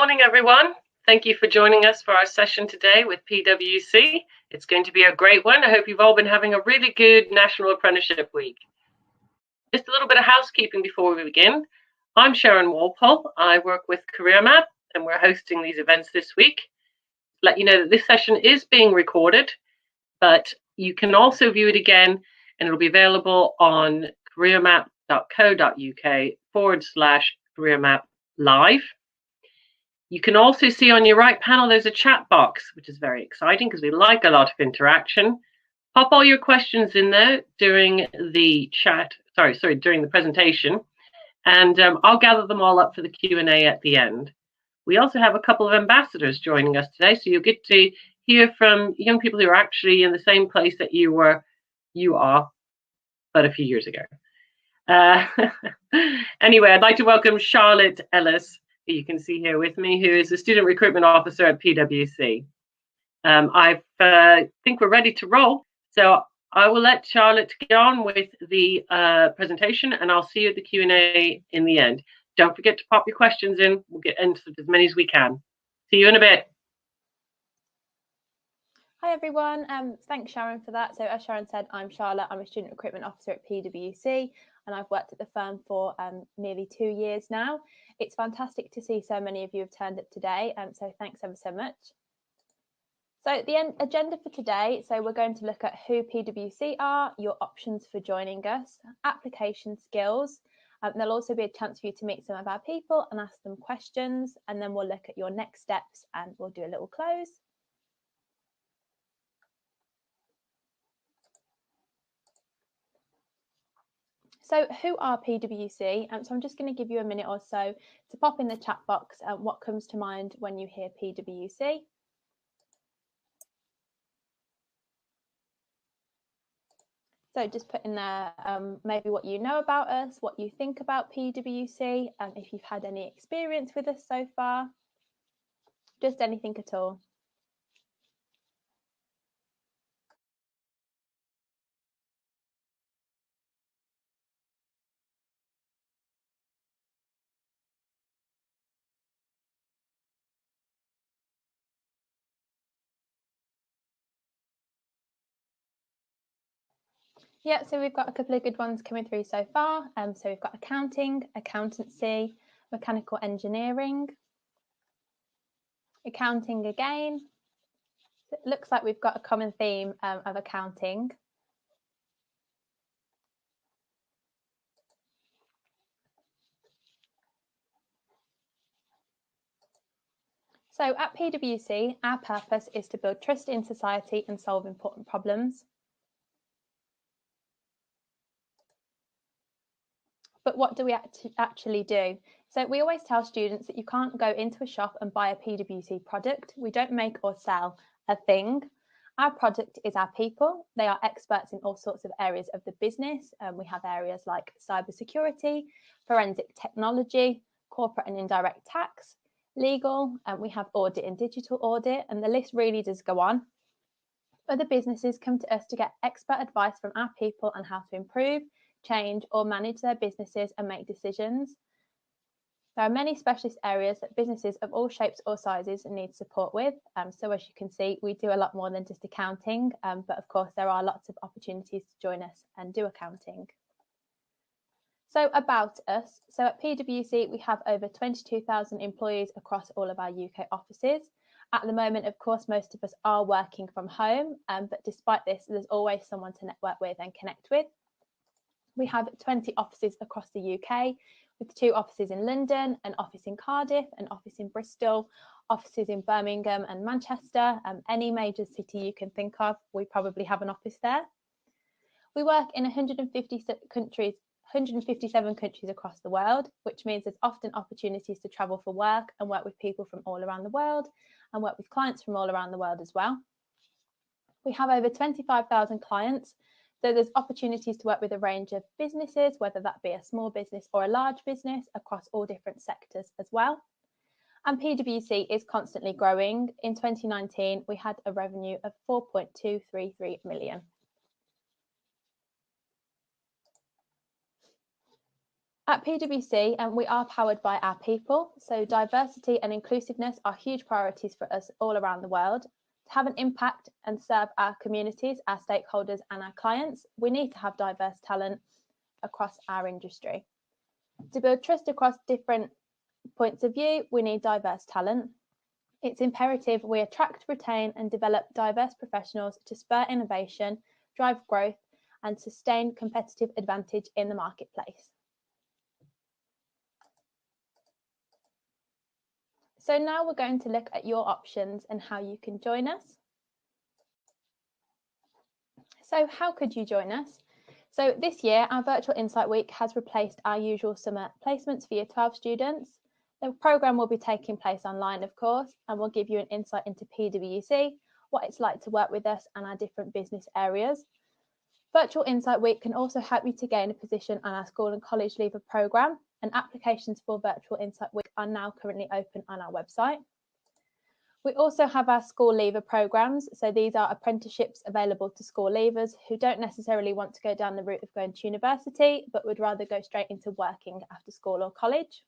morning, everyone. Thank you for joining us for our session today with PwC. It's going to be a great one. I hope you've all been having a really good National Apprenticeship Week. Just a little bit of housekeeping before we begin. I'm Sharon Walpole. I work with CareerMap, and we're hosting these events this week. Let you know that this session is being recorded, but you can also view it again, and it'll be available on careermap.co.uk/careermap live. You can also see on your right panel, there's a chat box, which is very exciting because we like a lot of interaction. Pop all your questions in there during the during the presentation, and I'll gather them all up for the Q&A at the end. We also have a couple of ambassadors joining us today, so you'll get to hear from young people who are actually in the same place that you are, but a few years ago. Anyway, I'd like to welcome Charlotte Ellis, who you can see here with me, who is the Student Recruitment Officer at PwC. I think we're ready to roll, so I will let Charlotte get on with the presentation, and I'll see you at the Q&A in the end. Don't forget to pop your questions in. We'll get into as many as we can. See you in a bit. Hi everyone, thanks Sharon for that. So as Sharon said, I'm Charlotte, I'm a Student Recruitment Officer at PwC, and I've worked at the firm for nearly 2 years now. It's fantastic to see so many of you have turned up today, so thanks ever so much. So the agenda for today, so we're going to look at who PwC are, your options for joining us, application skills. There'll also be a chance for you to meet some of our people and ask them questions, and then we'll look at your next steps and we'll do a little close. So who are PwC? So I'm just going to give you a minute or so to pop in the chat box what comes to mind when you hear PwC. So just put in there maybe what you know about us, what you think about PwC, if you've had any experience with us so far, just anything at all. Yeah, so we've got a couple of good ones coming through so far. So we've got accounting, accountancy, mechanical engineering, accounting again. So it looks like we've got a common theme of accounting. So at PwC, our purpose is to build trust in society and solve important problems. But what do we actually do? So we always tell students that you can't go into a shop and buy a PwC product. We don't make or sell a thing. Our product is our people. They are experts in all sorts of areas of the business. We have areas like cybersecurity, forensic technology, corporate and indirect tax, legal, and we have audit and digital audit, and the list really does go on. Other businesses come to us to get expert advice from our people on how to improve, change or manage their businesses and make decisions. There are many specialist areas that businesses of all shapes or sizes need support with. So as you can see, we do a lot more than just accounting, but of course there are lots of opportunities to join us and do accounting. So about us, so at PwC we have over 22,000 employees across all of our UK offices. At the moment, of course, most of us are working from home, but despite this, there's always someone to network with and connect with. We have 20 offices across the UK, with 2 offices in London, an office in Cardiff, an office in Bristol, offices in Birmingham and Manchester. Any major city you can think of, we probably have an office there. We work in 157 countries across the world, which means there's often opportunities to travel for work and work with people from all around the world and work with clients from all around the world as well. We have over 25,000 clients. So there's opportunities to work with a range of businesses, whether that be a small business or a large business across all different sectors as well. And PwC is constantly growing. In 2019, we had a revenue of 4.233 million. At PwC, we are powered by our people, so diversity and inclusiveness are huge priorities for us all around the world. To have an impact and serve our communities, our stakeholders and our clients, we need to have diverse talent across our industry. To build trust across different points of view, we need diverse talent. It's imperative we attract, retain and develop diverse professionals to spur innovation, drive growth and sustain competitive advantage in the marketplace. So now we're going to look at your options and how you can join us. So how could you join us? So this year, our Virtual Insight Week has replaced our usual summer placements for Year 12 students. The programme will be taking place online, of course, and will give you an insight into PwC, what it's like to work with us and our different business areas. Virtual Insight Week can also help you to gain a position on our school and college leaver programme, and applications for Virtual Insight Week are now currently open on our website. We also have our school leaver programmes, so these are apprenticeships available to school leavers who don't necessarily want to go down the route of going to university, but would rather go straight into working after school or college.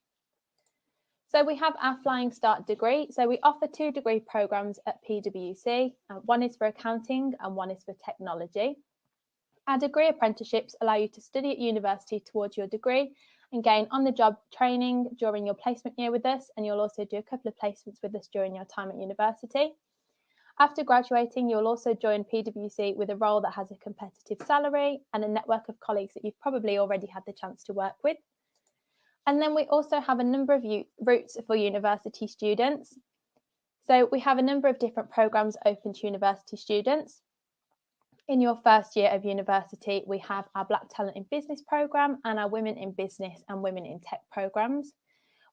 So we have our Flying Start degree. So we offer 2 degree programmes at PwC. One is for accounting and one is for technology. Our degree apprenticeships allow you to study at university towards your degree and gain on-the-job training during your placement year with us, and you'll also do a couple of placements with us during your time at university. After graduating, you'll also join PwC with a role that has a competitive salary and a network of colleagues that you've probably already had the chance to work with. And then we also have a number of routes for university students. So we have a number of different programmes open to university students. In your first year of university, we have our Black Talent in Business programme and our Women in Business and Women in Tech programmes.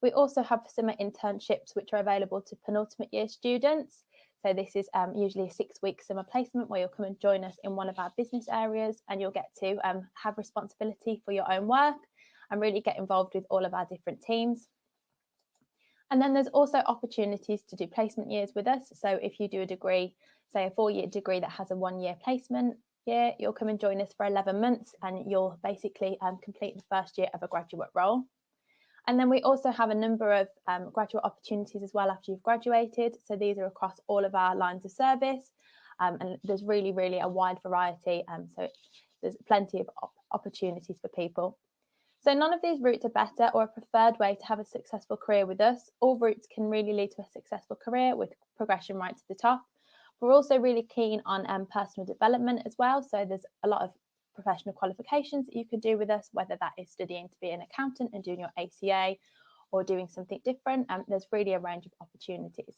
We also have summer internships, which are available to penultimate year students. So this is usually a 6-week summer placement where you'll come and join us in one of our business areas, and you'll get to have responsibility for your own work and really get involved with all of our different teams. And then there's also opportunities to do placement years with us. So if you do a degree, say a 4-year degree that has a 1-year placement year, you'll come and join us for 11 months and you'll basically complete the first year of a graduate role. And then we also have a number of graduate opportunities as well after you've graduated. So these are across all of our lines of service, and there's really a wide variety. So there's plenty of opportunities for people. So none of these routes are better or a preferred way to have a successful career with us. All routes can really lead to a successful career with progression right to the top. We're also really keen on personal development as well. So there's a lot of professional qualifications that you can do with us, whether that is studying to be an accountant and doing your ACA or doing something different. There's really a range of opportunities.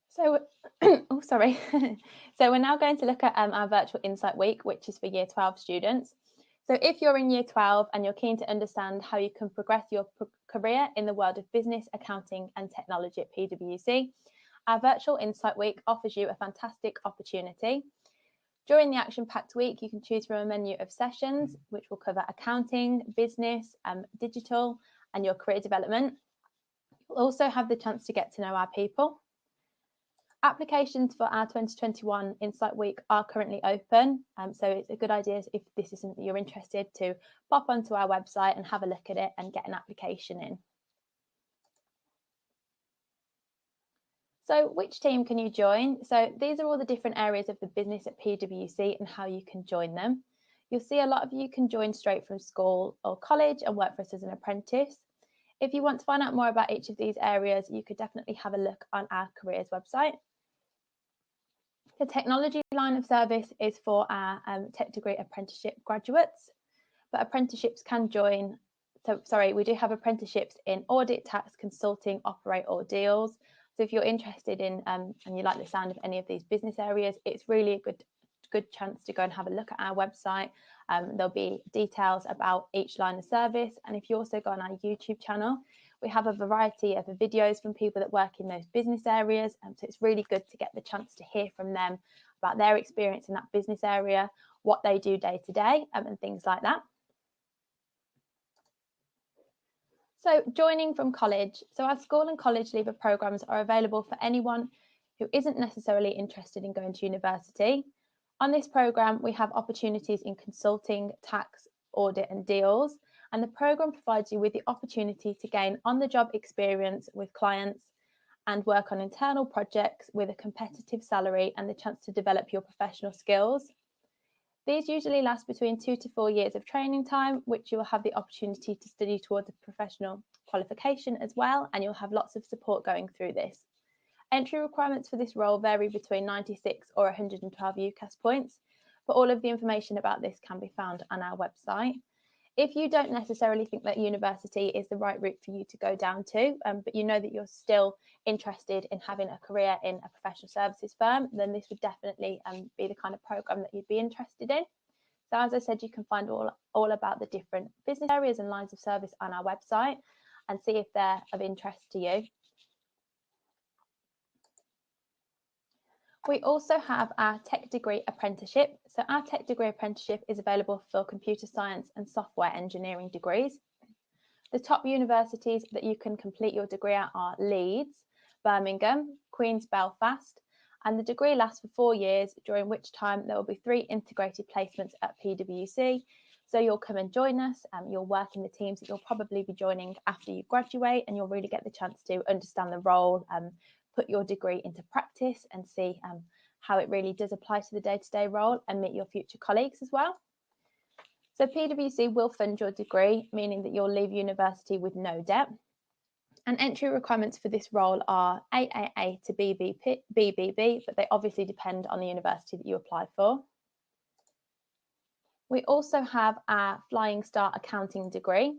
So, oh, sorry. So we're now going to look at our Virtual Insight Week, which is for Year 12 students. So if you're in Year 12 and you're keen to understand how you can progress your career in the world of business, accounting and technology at PwC, our Virtual Insight Week offers you a fantastic opportunity. During the action-packed week, you can choose from a menu of sessions, which will cover accounting, business, digital and your career development. You'll also have the chance to get to know our people. Applications for our 2021 Insight Week are currently open, so it's a good idea if this is something you're interested to pop onto our website and have a look at it and get an application in. So which team can you join? So these are all the different areas of the business at PwC and how you can join them. You'll see a lot of you can join straight from school or college and work for us as an apprentice. If you want to find out more about each of these areas, you could definitely have a look on our careers website. The technology line of service is for our Tech Degree Apprenticeship graduates, but apprenticeships can join. So, sorry, we do have apprenticeships in audit, tax, consulting, operate or deals. So if you're interested in and you like the sound of any of these business areas, it's really a good chance to go and have a look at our website. There'll be details about each line of service. And if you also go on our YouTube channel, we have a variety of videos from people that work in those business areas. So it's really good to get the chance to hear from them about their experience in that business area, what they do day to day, and things like that. So joining from college. So our school and college leaver programmes are available for anyone who isn't necessarily interested in going to university. On this programme, we have opportunities in consulting, tax, audit and deals, and the programme provides you with the opportunity to gain on-the-job experience with clients and work on internal projects with a competitive salary and the chance to develop your professional skills. These usually last between 2 to 4 years of training time, which you will have the opportunity to study towards a professional qualification as well, and you'll have lots of support going through this. Entry requirements for this role vary between 96 or 112 UCAS points, but all of the information about this can be found on our website. If you don't necessarily think that university is the right route for you to go down to, but you know that you're still interested in having a career in a professional services firm, then this would definitely be the kind of programme that you'd be interested in. So as I said, you can find all about the different business areas and lines of service on our website and see if they're of interest to you. We also have our Tech Degree Apprenticeship. So our Tech Degree Apprenticeship is available for computer science and software engineering degrees. The top universities that you can complete your degree at are Leeds, Birmingham, Queen's Belfast, and the degree lasts for 4 years, during which time there will be 3 integrated placements at PwC. So you'll come and join us, you'll work in the teams that you'll probably be joining after you graduate, and you'll really get the chance to understand the role, put your degree into practice and see how it really does apply to the day-to-day role and meet your future colleagues as well. So PwC will fund your degree, meaning that you'll leave university with no debt. And entry requirements for this role are AAA to BBB, but they obviously depend on the university that you apply for. We also have our Flying Start accounting degree.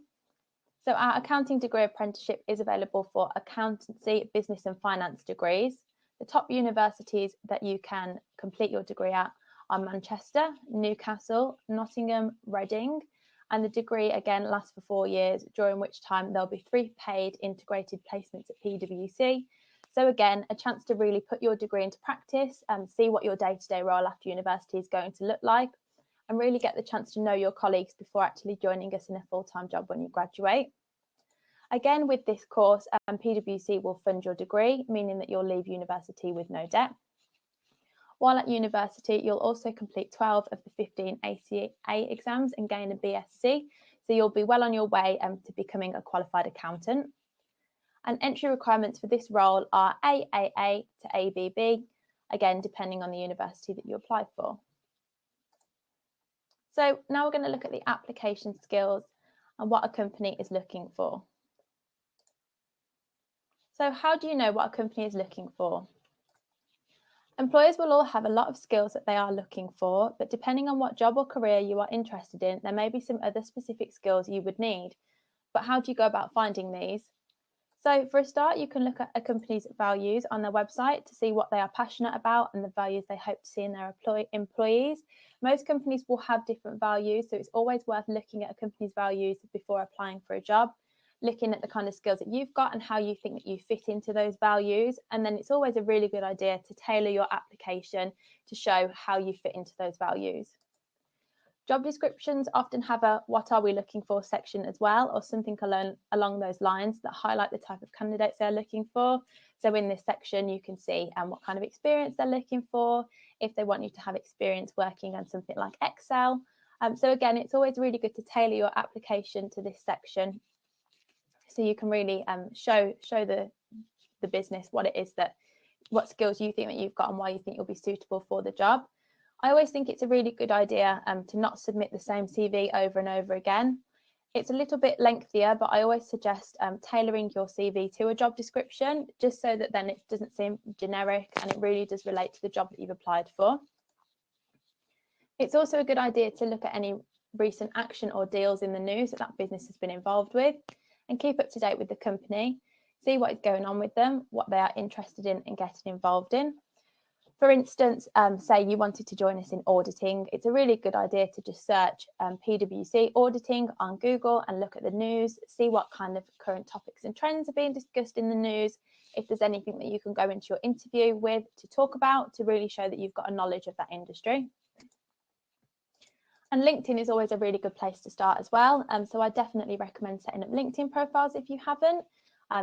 So our accounting degree apprenticeship is available for accountancy, business and finance degrees. The top universities that you can complete your degree at are Manchester, Newcastle, Nottingham, Reading, and the degree again lasts for 4 years, during which time there'll be 3 paid integrated placements at PwC. So again, a chance to really put your degree into practice and see what your day-to-day role after university is going to look like, and really get the chance to know your colleagues before actually joining us in a full-time job when you graduate. Again, with this course, PwC will fund your degree, meaning that you'll leave university with no debt. While at university, you'll also complete 12 of the 15 ACA exams and gain a BSc, so you'll be well on your way to becoming a qualified accountant. And entry requirements for this role are AAA to ABB, again, depending on the university that you apply for. So now we're going to look at the application skills and what a company is looking for. So how do you know what a company is looking for? Employers will all have a lot of skills that they are looking for, but depending on what job or career you are interested in, there may be some other specific skills you would need. But how do you go about finding these? So for a start, you can look at a company's values on their website to see what they are passionate about and the values they hope to see in their employees. Most companies will have different values, so it's always worth looking at a company's values before applying for a job, looking at the kind of skills that you've got and how you think that you fit into those values. And then it's always a really good idea to tailor your application to show how you fit into those values. Job descriptions often have a "what are we looking for" section as well, or something along those lines that highlight the type of candidates they're looking for. So in this section, you can see what kind of experience they're looking for, if they want you to have experience working on something like Excel. So again, it's always really good to tailor your application to this section, so you can really show the business what it is what skills you think that you've got and why you think you'll be suitable for the job. I always think it's a really good idea to not submit the same CV over and over again. It's a little bit lengthier, but I always suggest tailoring your CV to a job description, just so that then it doesn't seem generic and it really does relate to the job that you've applied for. It's also a good idea to look at any recent action or deals in the news that business has been involved with, and keep up to date with the company, see what is going on with them, what they are interested in and getting involved in. For instance, say you wanted to join us in auditing, it's a really good idea to just search PwC auditing on Google and look at the news, see what kind of current topics and trends are being discussed in the news, if there's anything that you can go into your interview with to talk about to really show that you've got a knowledge of that industry. And LinkedIn is always a really good place to start as well. So I definitely recommend setting up LinkedIn profiles if you haven't.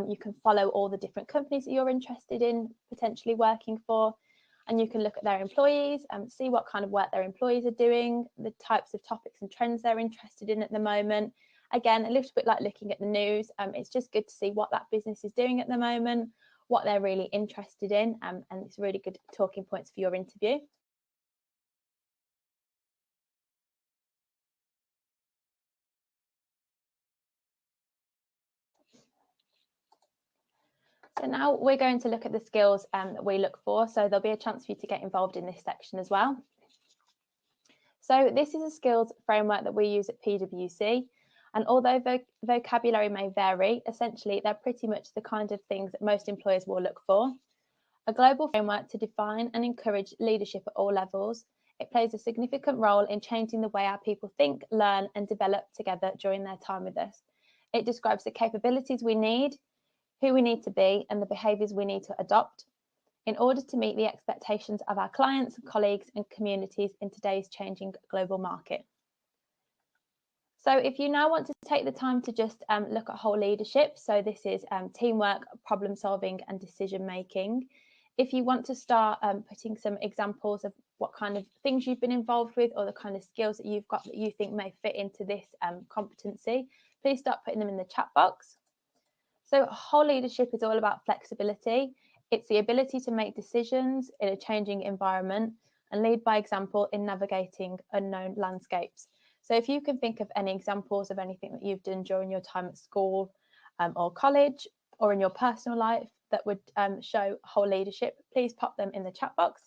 You can follow all the different companies that you're interested in potentially working for, and you can look at their employees and see what kind of work their employees are doing, the types of topics and trends they're interested in at the moment. Again, a little bit like looking at the news. It's just good to see what that business is doing at the moment, what they're really interested in, and it's really good talking points for your interview. So now we're going to look at the skills that we look for. So there'll be a chance for you to get involved in this section as well. So this is a skills framework that we use at PwC. And although vocabulary may vary, essentially they're pretty much the kind of things that most employers will look for. A global framework to define and encourage leadership at all levels. It plays a significant role in changing the way our people think, learn and develop together during their time with us. It describes the capabilities we need, who we need to be and the behaviours we need to adopt in order to meet the expectations of our clients, colleagues and communities in today's changing global market. So if you now want to take the time to just look at whole leadership, so this is teamwork, problem solving and decision making. If you want to start putting some examples of what kind of things you've been involved with or the kind of skills that you've got that you think may fit into this competency, please start putting them in the chat box. So whole leadership is all about flexibility. It's the ability to make decisions in a changing environment and lead by example in navigating unknown landscapes. So if you can think of any examples of anything that you've done during your time at school or college or in your personal life that would show whole leadership, please pop them in the chat box.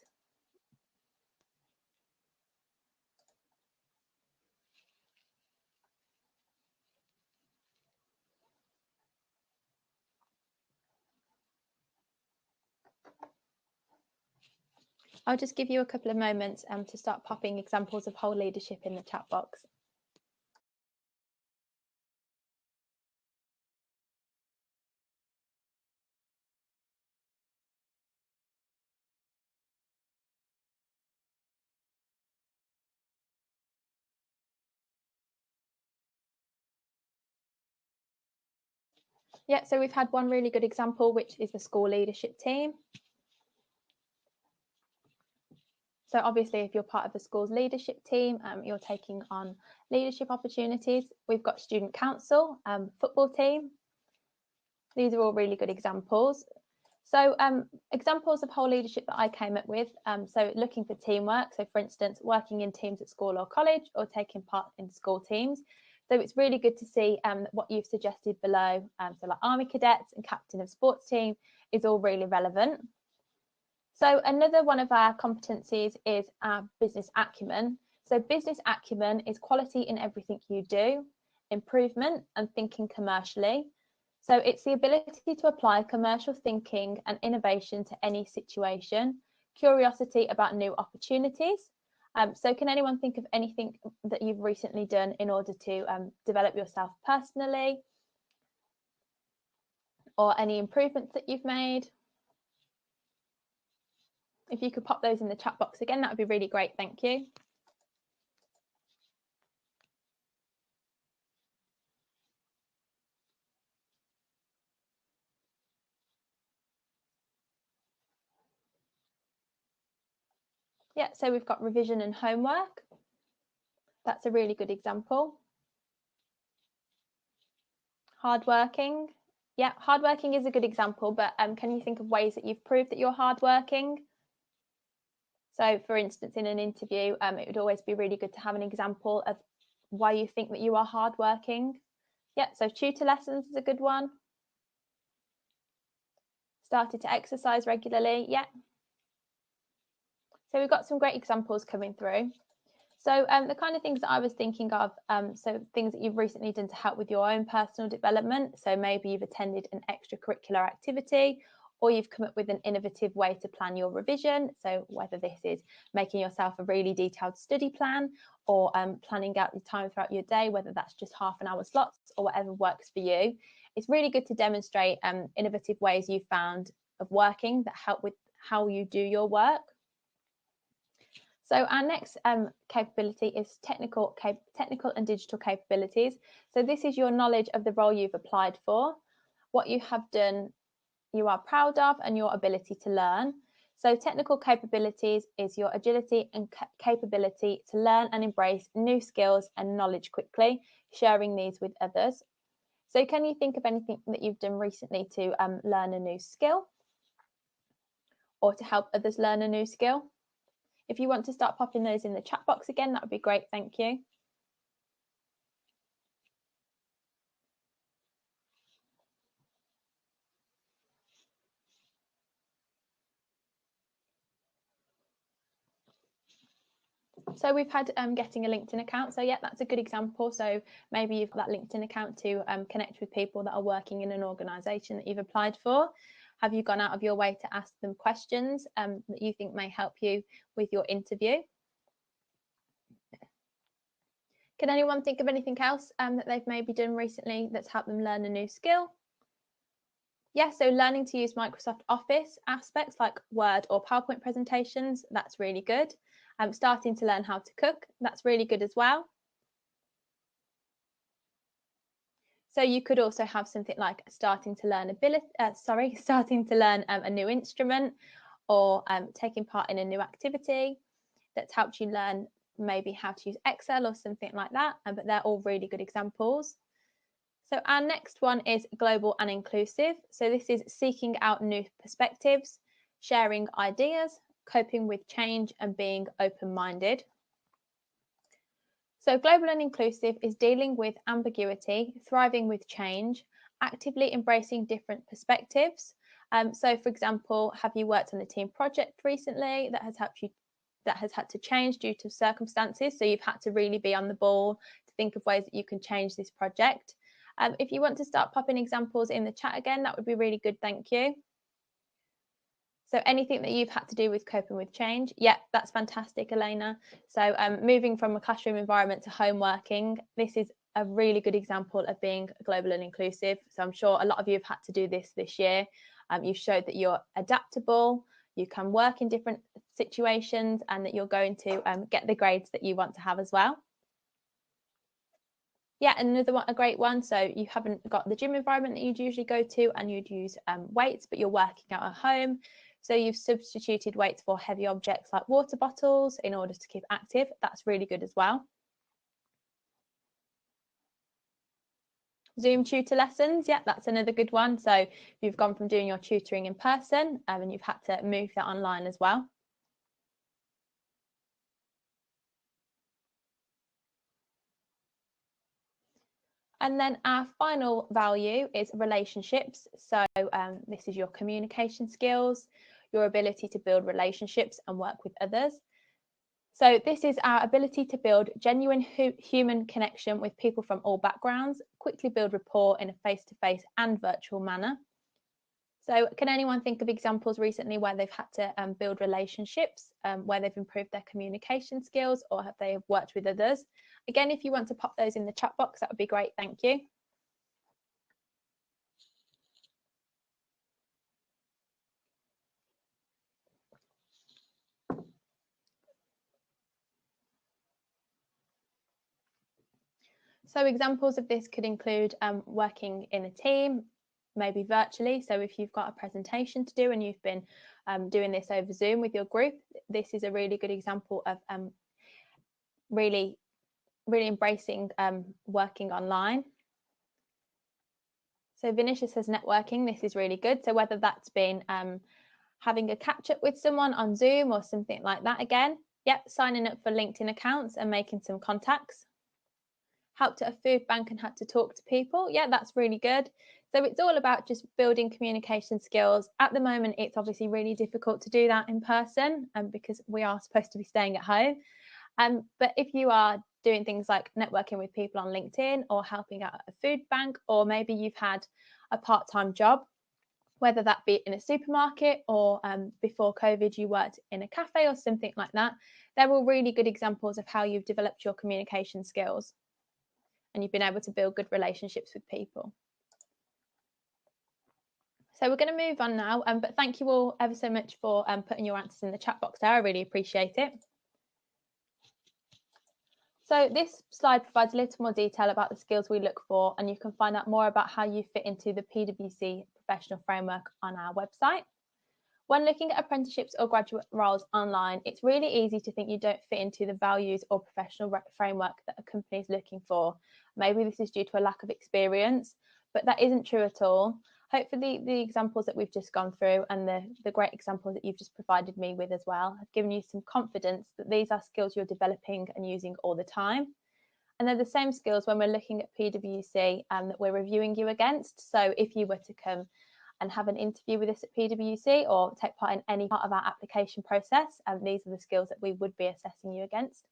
I'll just give you a couple of moments to start popping examples of whole leadership in the chat box. Yeah, so we've had one really good example, which is the school leadership team. So obviously, if you're part of the school's leadership team, you're taking on leadership opportunities. We've got student council, football team. These are all really good examples. So examples of whole leadership that I came up with. So looking for teamwork. So for instance, working in teams at school or college or taking part in school teams. So it's really good to see what you've suggested below. So like army cadets and captain of sports team is all really relevant. So another one of our competencies is our business acumen. So business acumen is quality in everything you do, improvement and thinking commercially. So it's the ability to apply commercial thinking and innovation to any situation, curiosity about new opportunities. So can anyone think of anything that you've recently done in order to develop yourself personally? Or any improvements that you've made? If you could pop those in the chat box again, that would be really great. Thank you. Yeah, so we've got revision and homework. That's a really good example. Hardworking. Yeah, hardworking is a good example, but can you think of ways that you've proved that you're hardworking? So for instance, in an interview, it would always be really good to have an example of why you think that you are hardworking. Yeah, so tutor lessons is a good one. Started to exercise regularly. Yeah. So we've got some great examples coming through. So the kind of things that I was thinking of, so things that you've recently done to help with your own personal development. So maybe you've attended an extracurricular activity or you've come up with an innovative way to plan your revision. So whether this is making yourself a really detailed study plan or planning out your time throughout your day, whether that's just half an hour slots or whatever works for you. It's really good to demonstrate innovative ways you've found of working that help with how you do your work. So our next capability is technical and digital capabilities. So this is your knowledge of the role you've applied for, what you have done, you are proud of, and your ability to learn. So technical capabilities is your agility and capability to learn and embrace new skills and knowledge quickly, sharing these with others. So can you think of anything that you've done recently to learn a new skill or to help others learn a new skill? If you want to start popping those in the chat box again, that would be great. Thank you. So we've had getting a LinkedIn account. So yeah, that's a good example. So maybe you've got that LinkedIn account to connect with people that are working in an organisation that you've applied for. Have you gone out of your way to ask them questions that you think may help you with your interview? Can anyone think of anything else that they've maybe done recently that's helped them learn a new skill? Yeah, so learning to use Microsoft Office aspects like Word or PowerPoint presentations, that's really good. Starting to learn how to cook, that's really good as well. So you could also have something like starting to learn a new instrument, or taking part in a new activity that's helped you learn maybe how to use Excel or something like that. But they're all really good examples. So our next one is global and inclusive. So this is seeking out new perspectives, sharing ideas, coping with change, and being open-minded. So global and inclusive is dealing with ambiguity, thriving with change, actively embracing different perspectives. So for example, have you worked on a team project recently that has had to change due to circumstances? So you've had to really be on the ball to think of ways that you can change this project. If you want to start popping examples in the chat again, that would be really good. Thank you. So anything that you've had to do with coping with change, yeah, that's fantastic, Elena. So moving from a classroom environment to home working, this is a really good example of being global and inclusive. So I'm sure a lot of you have had to do this year. You've showed that you're adaptable, you can work in different situations, and that you're going to get the grades that you want to have as well. Yeah, another one, a great one. So you haven't got the gym environment that you'd usually go to, and you'd use weights, but you're working out at home. So you've substituted weights for heavy objects like water bottles in order to keep active. That's really good as well. Zoom tutor lessons, yeah, that's another good one. So you've gone from doing your tutoring in person and you've had to move that online as well. And then our final value is relationships. So this is your communication skills, your ability to build relationships and work with others. So this is our ability to build genuine human connection with people from all backgrounds, quickly build rapport in a face-to-face and virtual manner. So can anyone think of examples recently where they've had to build relationships, where they've improved their communication skills, or have they worked with others? Again, if you want to pop those in the chat box, that would be great. Thank you. So examples of this could include working in a team, maybe virtually. So if you've got a presentation to do and you've been doing this over Zoom with your group, this is a really good example of really embracing working online. So Vinisha says networking, this is really good. So whether that's been having a catch up with someone on Zoom or something like that again, yep, signing up for LinkedIn accounts and making some contacts. Helped at a food bank and had to talk to people. Yeah, that's really good. So it's all about just building communication skills. At the moment, it's obviously really difficult to do that in person because we are supposed to be staying at home. But if you are doing things like networking with people on LinkedIn or helping out at a food bank, or maybe you've had a part-time job, whether that be in a supermarket or before COVID, you worked in a cafe or something like that, they're all really good examples of how you've developed your communication skills and you've been able to build good relationships with people. So we're going to move on now, but thank you all ever so much for putting your answers in the chat box there. I really appreciate it. So this slide provides a little more detail about the skills we look for, and you can find out more about how you fit into the PwC professional framework on our website. When looking at apprenticeships or graduate roles online, it's really easy to think you don't fit into the values or professional framework that a company is looking for. Maybe this is due to a lack of experience, but that isn't true at all. Hopefully the examples that we've just gone through and the great examples that you've just provided me with as well have given you some confidence that these are skills you're developing and using all the time. And they're the same skills when we're looking at PwC that we're reviewing you against. So if you were to come and have an interview with us at PwC or take part in any part of our application process, these are the skills that we would be assessing you against.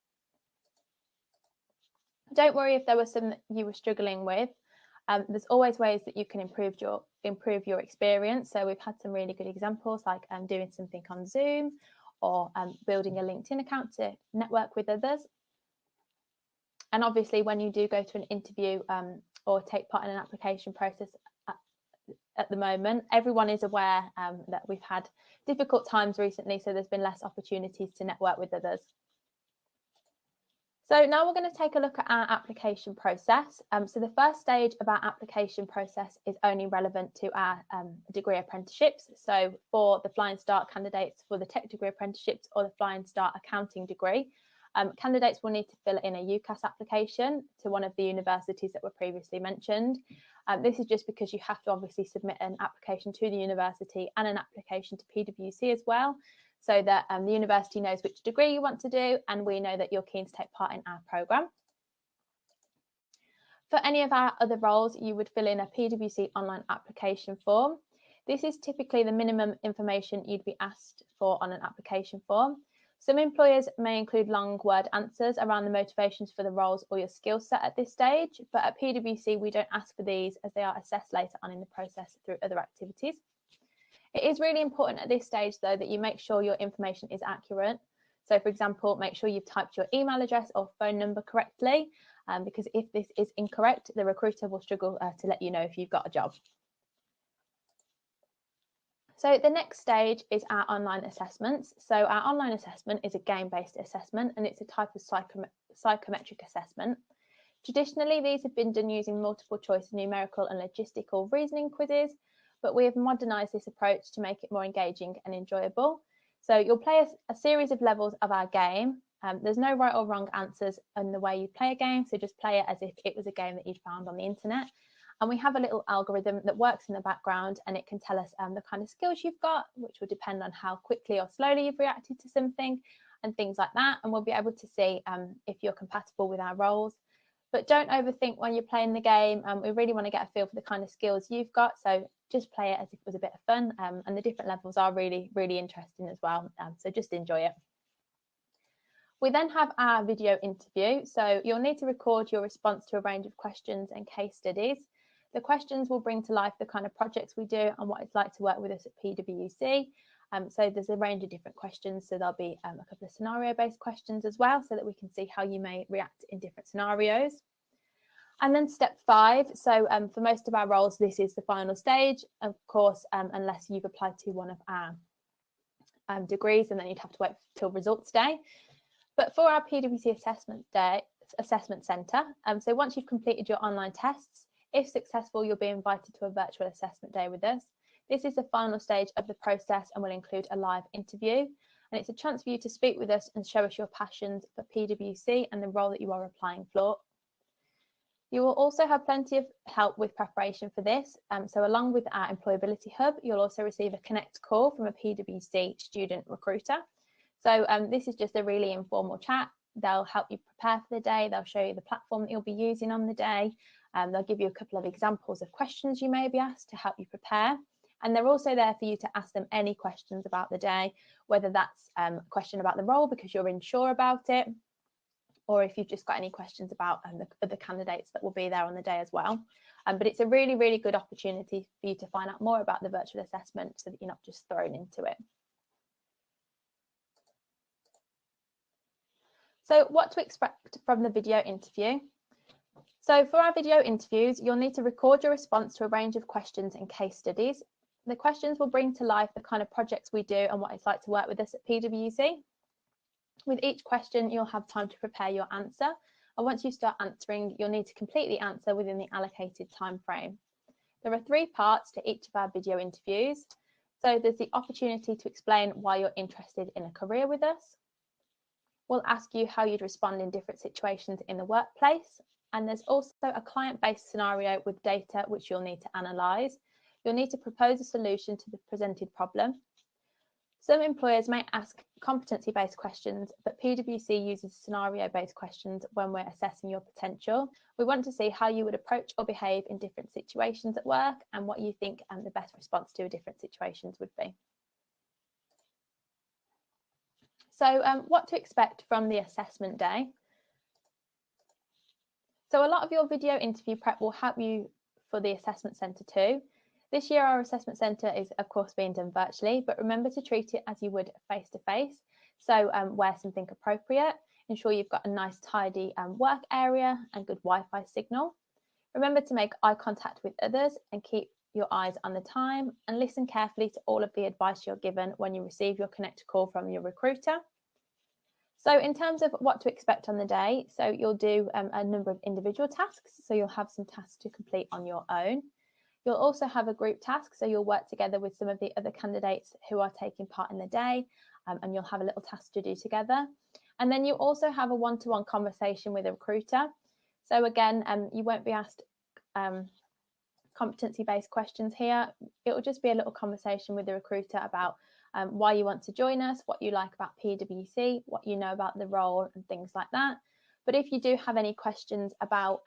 Don't worry if there was some that you were struggling with. There's always ways that you can improve your experience. So we've had some really good examples, like doing something on Zoom or building a LinkedIn account to network with others. And obviously, when you do go to an interview or take part in an application process at the moment, everyone is aware that we've had difficult times recently, so there's been less opportunities to network with others. So now we're going to take a look at our application process. So the first stage of our application process is only relevant to our degree apprenticeships. So for the Flying Start candidates for the Tech Degree Apprenticeships or the Flying Start accounting degree, candidates will need to fill in a UCAS application to one of the universities that were previously mentioned. This is just because you have to obviously submit an application to the university and an application to PwC as well, so that the university knows which degree you want to do and we know that you're keen to take part in our programme. For any of our other roles, you would fill in a PwC online application form. This is typically the minimum information you'd be asked for on an application form. Some employers may include long word answers around the motivations for the roles or your skill set at this stage, but at PwC we don't ask for these as they are assessed later on in the process through other activities. It is really important at this stage though that you make sure your information is accurate. So for example, make sure you've typed your email address or phone number correctly, because if this is incorrect, the recruiter will struggle to let you know if you've got a job. So the next stage is our online assessments. So our online assessment is a game-based assessment and it's a type of psychometric assessment. Traditionally, these have been done using multiple choice numerical and logistical reasoning quizzes, but we have modernised this approach to make it more engaging and enjoyable. So you'll play a series of levels of our game. There's no right or wrong answers in the way you play a game, so just play it as if it was a game that you'd found on the internet. And we have a little algorithm that works in the background and it can tell us the kind of skills you've got, which will depend on how quickly or slowly you've reacted to something and things like that. And we'll be able to see if you're compatible with our roles. But don't overthink when you're playing the game. We really want to get a feel for the kind of skills you've got. So just play it as if it was a bit of fun. And the different levels are really, really interesting as well. So just enjoy it. We then have our video interview. So you'll need to record your response to a range of questions and case studies. The questions will bring to life the kind of projects we do and what it's like to work with us at PwC. So there's a range of different questions. So there'll be a couple of scenario-based questions as well, so that we can see how you may react in different scenarios. And then step 5. So for most of our roles, this is the final stage, of course, unless you've applied to one of our degrees, and then you'd have to wait till results day. But for our PwC assessment centre, so once you've completed your online tests, if successful, you'll be invited to a virtual assessment day with us. This is the final stage of the process and will include a live interview. And it's a chance for you to speak with us and show us your passions for PwC and the role that you are applying for. You will also have plenty of help with preparation for this. So along with our Employability Hub, you'll also receive a Connect call from a PwC student recruiter. So this is just a really informal chat. They'll help you prepare for the day. They'll show you the platform that you'll be using on the day. They'll give you a couple of examples of questions you may be asked to help you prepare. And they're also there for you to ask them any questions about the day, whether that's a question about the role because you're unsure about it, or if you've just got any questions about the other candidates that will be there on the day as well. But it's a really, really good opportunity for you to find out more about the virtual assessment so that you're not just thrown into it. So what to expect from the video interview? So for our video interviews, you'll need to record your response to a range of questions and case studies. The questions will bring to life the kind of projects we do and what it's like to work with us at PwC. With each question, you'll have time to prepare your answer, and once you start answering, you'll need to complete the answer within the allocated time frame. There are 3 parts to each of our video interviews. So there's the opportunity to explain why you're interested in a career with us. We'll ask you how you'd respond in different situations in the workplace. And there's also a client-based scenario with data which you'll need to analyse. You'll need to propose a solution to the presented problem. Some employers may ask competency-based questions, but PwC uses scenario-based questions when we're assessing your potential. We want to see how you would approach or behave in different situations at work and what you think the best response to different situations would be. So what to expect from the assessment day. So a lot of your video interview prep will help you for the assessment centre too. This year our assessment centre is of course being done virtually, but remember to treat it as you would face-to-face. So wear something appropriate, ensure you've got a nice tidy work area and good Wi-Fi signal. Remember to make eye contact with others and keep your eyes on the time, and listen carefully to all of the advice you're given when you receive your connect call from your recruiter. So in terms of what to expect on the day, so you'll do a number of individual tasks, so you'll have some tasks to complete on your own. You'll also have a group task, so you'll work together with some of the other candidates who are taking part in the day, and you'll have a little task to do together. And then you also have a one-to-one conversation with a recruiter. So again, you won't be asked competency-based questions here. It will just be a little conversation with the recruiter about why you want to join us, what you like about PwC, what you know about the role and things like that. But if you do have any questions about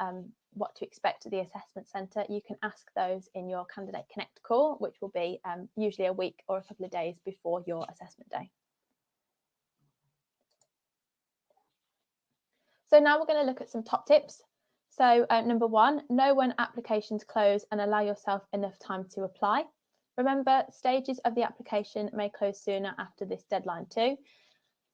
what to expect at the assessment centre, you can ask those in your Candidate Connect call, which will be usually a week or a couple of days before your assessment day. So now we're going to look at some top tips. So number 1, know when applications close and allow yourself enough time to apply. Remember, stages of the application may close sooner after this deadline too.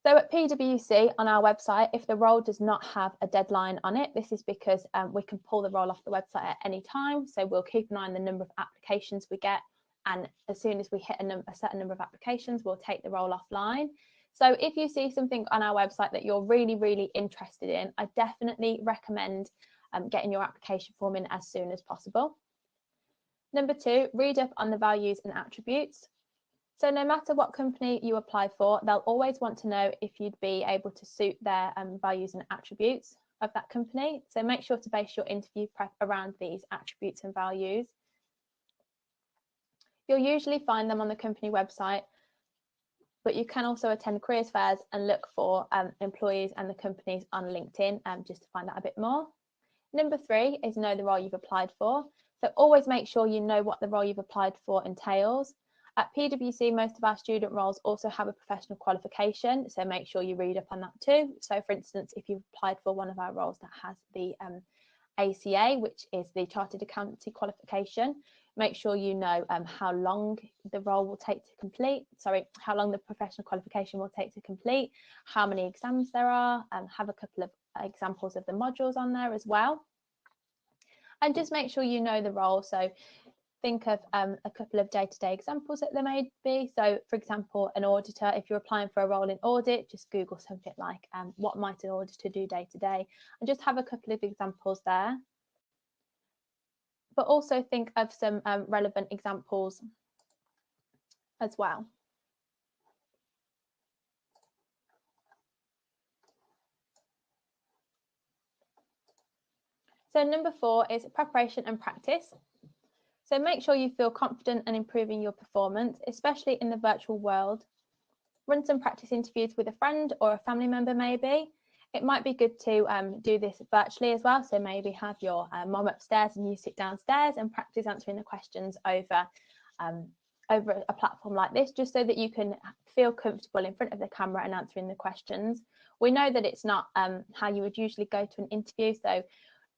So at PwC on our website, if the role does not have a deadline on it, this is because we can pull the role off the website at any time. So we'll keep an eye on the number of applications we get. And as soon as we hit a certain number of applications, we'll take the role offline. So if you see something on our website that you're really, really interested in, I definitely recommend getting your application form in as soon as possible. Number 2, read up on the values and attributes. So no matter what company you apply for, they'll always want to know if you'd be able to suit their values and attributes of that company. So make sure to base your interview prep around these attributes and values. You'll usually find them on the company website, but you can also attend careers fairs and look for employees and the companies on LinkedIn just to find out a bit more. Number 3 is know the role you've applied for. So always make sure you know what the role you've applied for entails. At PwC, most of our student roles also have a professional qualification, so make sure you read up on that too. So for instance, if you've applied for one of our roles that has the ACA, which is the Chartered Accountancy qualification, make sure you know how long the role will take to complete, how long the professional qualification will take to complete, how many exams there are, and have a couple of examples of the modules on there as well. And just make sure you know the role. So think of a couple of day-to-day examples that there may be. So for example, an auditor, if you're applying for a role in audit, just Google something like what might an auditor do day to day, and just have a couple of examples there. But also think of some relevant examples as well. So number 4 is preparation and practice. So make sure you feel confident and improving your performance, especially in the virtual world. Run some practice interviews with a friend or a family member maybe. It might be good to do this virtually as well. So maybe have your mom upstairs and you sit downstairs and practice answering the questions over a platform like this, just so that you can feel comfortable in front of the camera and answering the questions. We know that it's not how you would usually go to an interview, so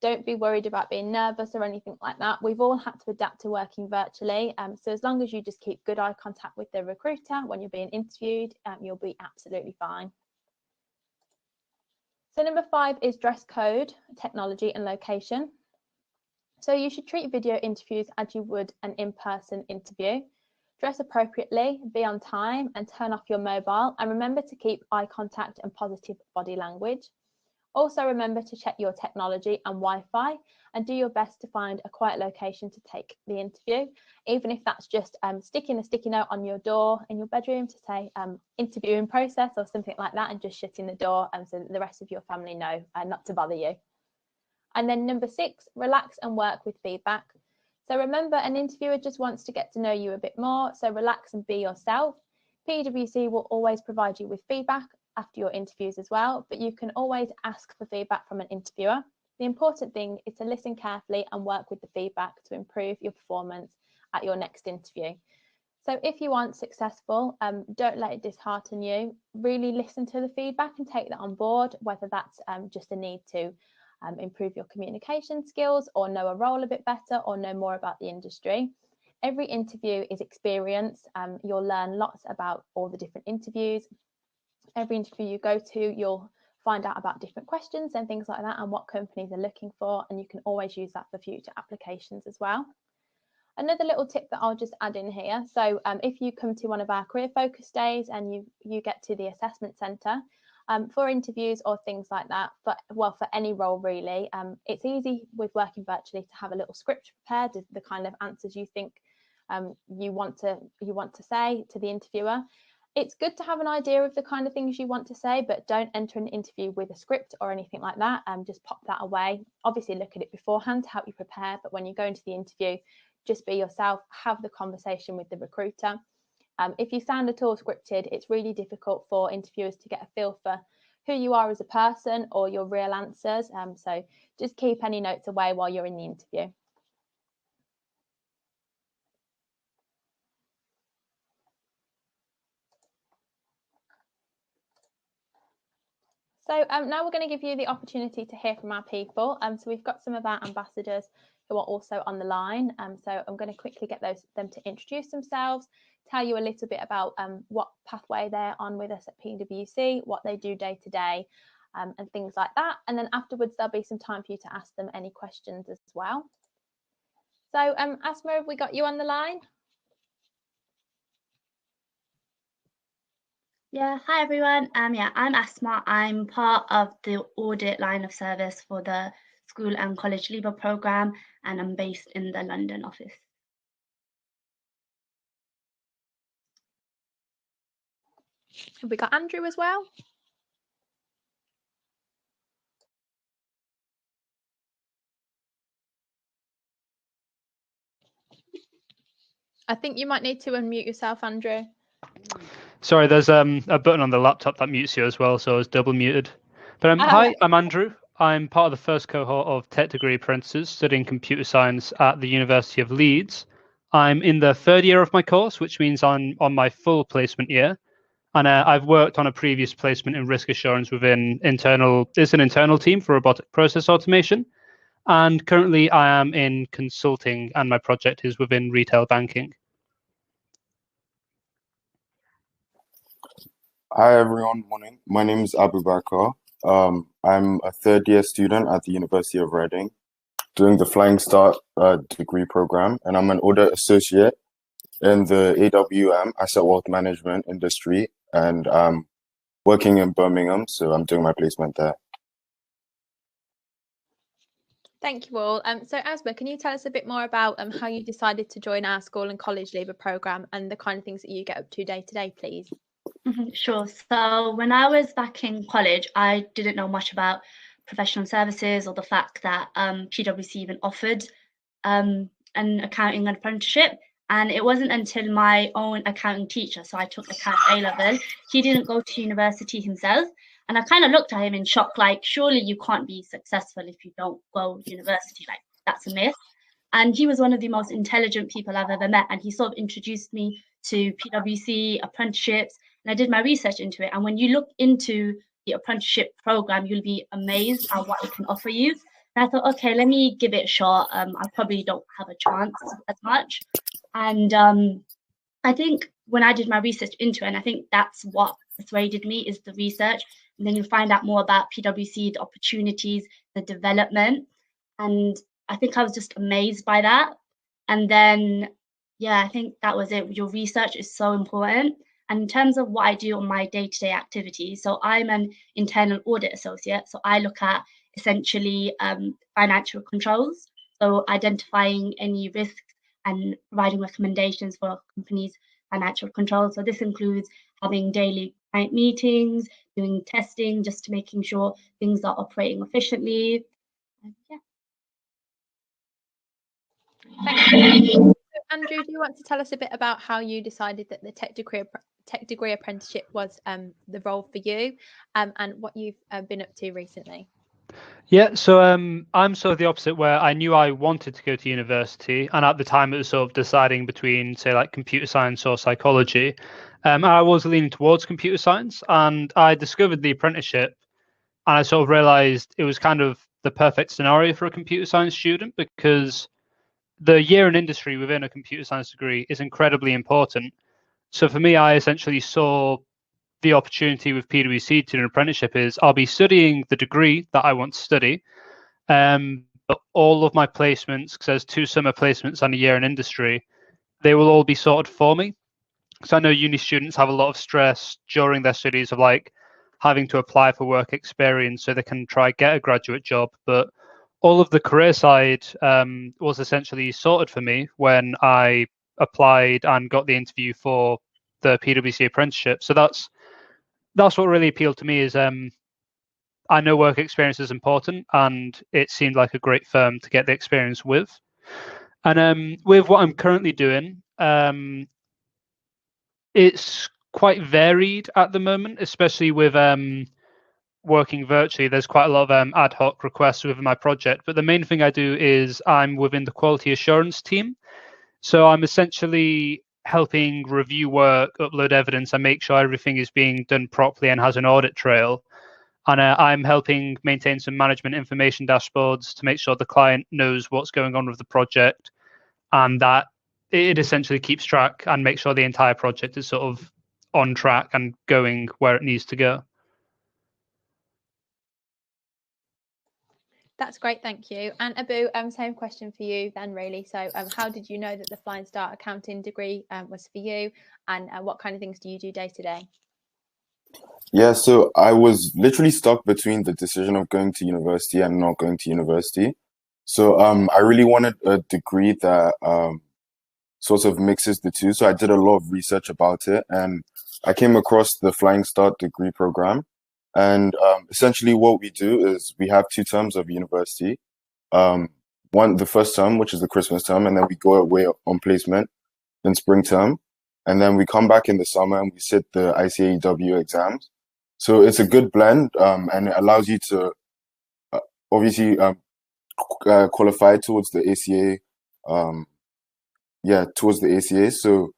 don't be worried about being nervous or anything like that. We've all had to adapt to working virtually. So as long as you just keep good eye contact with the recruiter when you're being interviewed, you'll be absolutely fine. So number 5 is dress code, technology and location. So you should treat video interviews as you would an in-person interview. Dress appropriately, be on time and turn off your mobile, and remember to keep eye contact and positive body language. Also remember to check your technology and Wi-Fi and do your best to find a quiet location to take the interview, even if that's just sticking a sticky note on your door in your bedroom to say interview in process or something like that, and just shutting the door so that the rest of your family know not to bother you. And then number 6, relax and work with feedback. So remember, an interviewer just wants to get to know you a bit more, so relax and be yourself. PwC will always provide you with feedback after your interviews as well, but you can always ask for feedback from an interviewer. The important thing is to listen carefully and work with the feedback to improve your performance at your next interview. So if you aren't successful, don't let it dishearten you. Really listen to the feedback and take that on board, whether that's just a need to improve your communication skills or know a role a bit better or know more about the industry. Every interview is experience. You'll learn lots about all the different interviews. Every interview you go to, you'll find out about different questions and things like that and what companies are looking for, and you can always use that for future applications as well. Another little tip that I'll just add in here, so if you come to one of our career focus days and you get to the assessment centre, for interviews or things like that, but well, for any role really, it's easy with working virtually to have a little script prepared, the kind of answers you think you want to say to the interviewer. It's good to have an idea of the kind of things you want to say, but don't enter an interview with a script or anything like that. Just pop that away. Obviously look at it beforehand to help you prepare, but when you go into the interview, just be yourself, have the conversation with the recruiter. If you sound at all scripted, it's really difficult for interviewers to get a feel for who you are as a person or your real answers. So just keep any notes away while you're in the interview. So now we're going to give you the opportunity to hear from our people. So we've got some of our ambassadors who are also on the line. So I'm going to quickly get them to introduce themselves, tell you a little bit about what pathway they're on with us at PwC, what they do day to day, and things like that. And then afterwards, there'll be some time for you to ask them any questions as well. So Asma, have we got you on the line? Yeah, hi everyone. Yeah, I'm Asma. I'm part of the audit line of service for the School and College Leaver Programme, and I'm based in the London office. Have we got Andrew as well? I think you might need to unmute yourself, Andrew. Sorry, there's a button on the laptop that mutes you as well, so I was double muted. But hi, I'm Andrew. I'm part of the first cohort of Tech Degree Apprentices studying computer science at the University of Leeds. I'm in the 3rd year of my course, which means I'm on my full placement year. And I've worked on a previous placement in risk assurance within it's an internal team for robotic process automation. And currently I am in consulting, and my project is within retail banking. Hi everyone, morning. My name is Abu Bakar. I'm a 3rd year student at the University of Reading doing the Flying Start degree program, and I'm an audit associate in the AWM, Asset Wealth Management industry, and I'm working in Birmingham, so I'm doing my placement there. Thank you all. So Asma, can you tell us a bit more about how you decided to join our School and College Leaver Programme and the kind of things that you get up to day to day, please? Sure. So when I was back in college, I didn't know much about professional services or the fact that PwC even offered an accounting apprenticeship. And it wasn't until my own accounting teacher, so I took account A-level, he didn't go to university himself. And I kind of looked at him in shock, like, surely you can't be successful if you don't go to university. Like, that's a myth. And he was one of the most intelligent people I've ever met. And he sort of introduced me to PwC Apprenticeships. And I did my research into it. And when you look into the apprenticeship program, you'll be amazed at what it can offer you. And I thought, okay, let me give it a shot. I probably don't have a chance as much. And I think when I did my research into it, and I think that's what persuaded me, is the research. And then you find out more about PwC, the opportunities, the development. And I think I was just amazed by that. And then, yeah, I think that was it. Your research is so important. And in terms of what I do on my day-to-day activities, so I'm an internal audit associate. So I look at essentially financial controls, so identifying any risks and providing recommendations for companies' financial control. So this includes having daily client meetings, doing testing, just to making sure things are operating efficiently. Yeah. Thank you. So, Andrew, do you want to tell us a bit about how you decided that the Tech Degree Apprenticeship was the role for you, and what you've been up to recently? Yeah, so I'm sort of the opposite, where I knew I wanted to go to university, and at the time it was sort of deciding between, say, like computer science or psychology. I was leaning towards computer science, and I discovered the apprenticeship, and I sort of realized it was kind of the perfect scenario for a computer science student, because the year in industry within a computer science degree is incredibly important. So for me, I essentially saw the opportunity with PwC to do an apprenticeship is I'll be studying the degree that I want to study, but all of my placements, because there's 2 summer placements and a year in industry, they will all be sorted for me. So I know uni students have a lot of stress during their studies of like having to apply for work experience so they can try get a graduate job, but all of the career side was essentially sorted for me when I applied and got the interview for the PwC apprenticeship. So that's what really appealed to me is I know work experience is important, and it seemed like a great firm to get the experience with. And with what I'm currently doing, it's quite varied at the moment, especially with working virtually. There's quite a lot of ad hoc requests within my project, but the main thing I do is I'm within the quality assurance team. So I'm essentially helping review work, upload evidence, and make sure everything is being done properly and has an audit trail. And I'm helping maintain some management information dashboards to make sure the client knows what's going on with the project, and that it essentially keeps track and makes sure the entire project is sort of on track and going where it needs to go. That's great, thank you. And Abu, same question for you then, really. So how did you know that the Flying Start accounting degree was for you, and what kind of things do you do day to day? Yeah, so I was literally stuck between the decision of going to university and not going to university. So I really wanted a degree that sort of mixes the two. So I did a lot of research about it, and I came across the Flying Start degree program. And essentially what we do is we have 2 terms of university. The first term, which is the Christmas term, and then we go away on placement in spring term. And then we come back in the summer and we sit the ICAEW exams. So it's a good blend, and it allows you to obviously qualify towards the ACA. Towards the ACA. So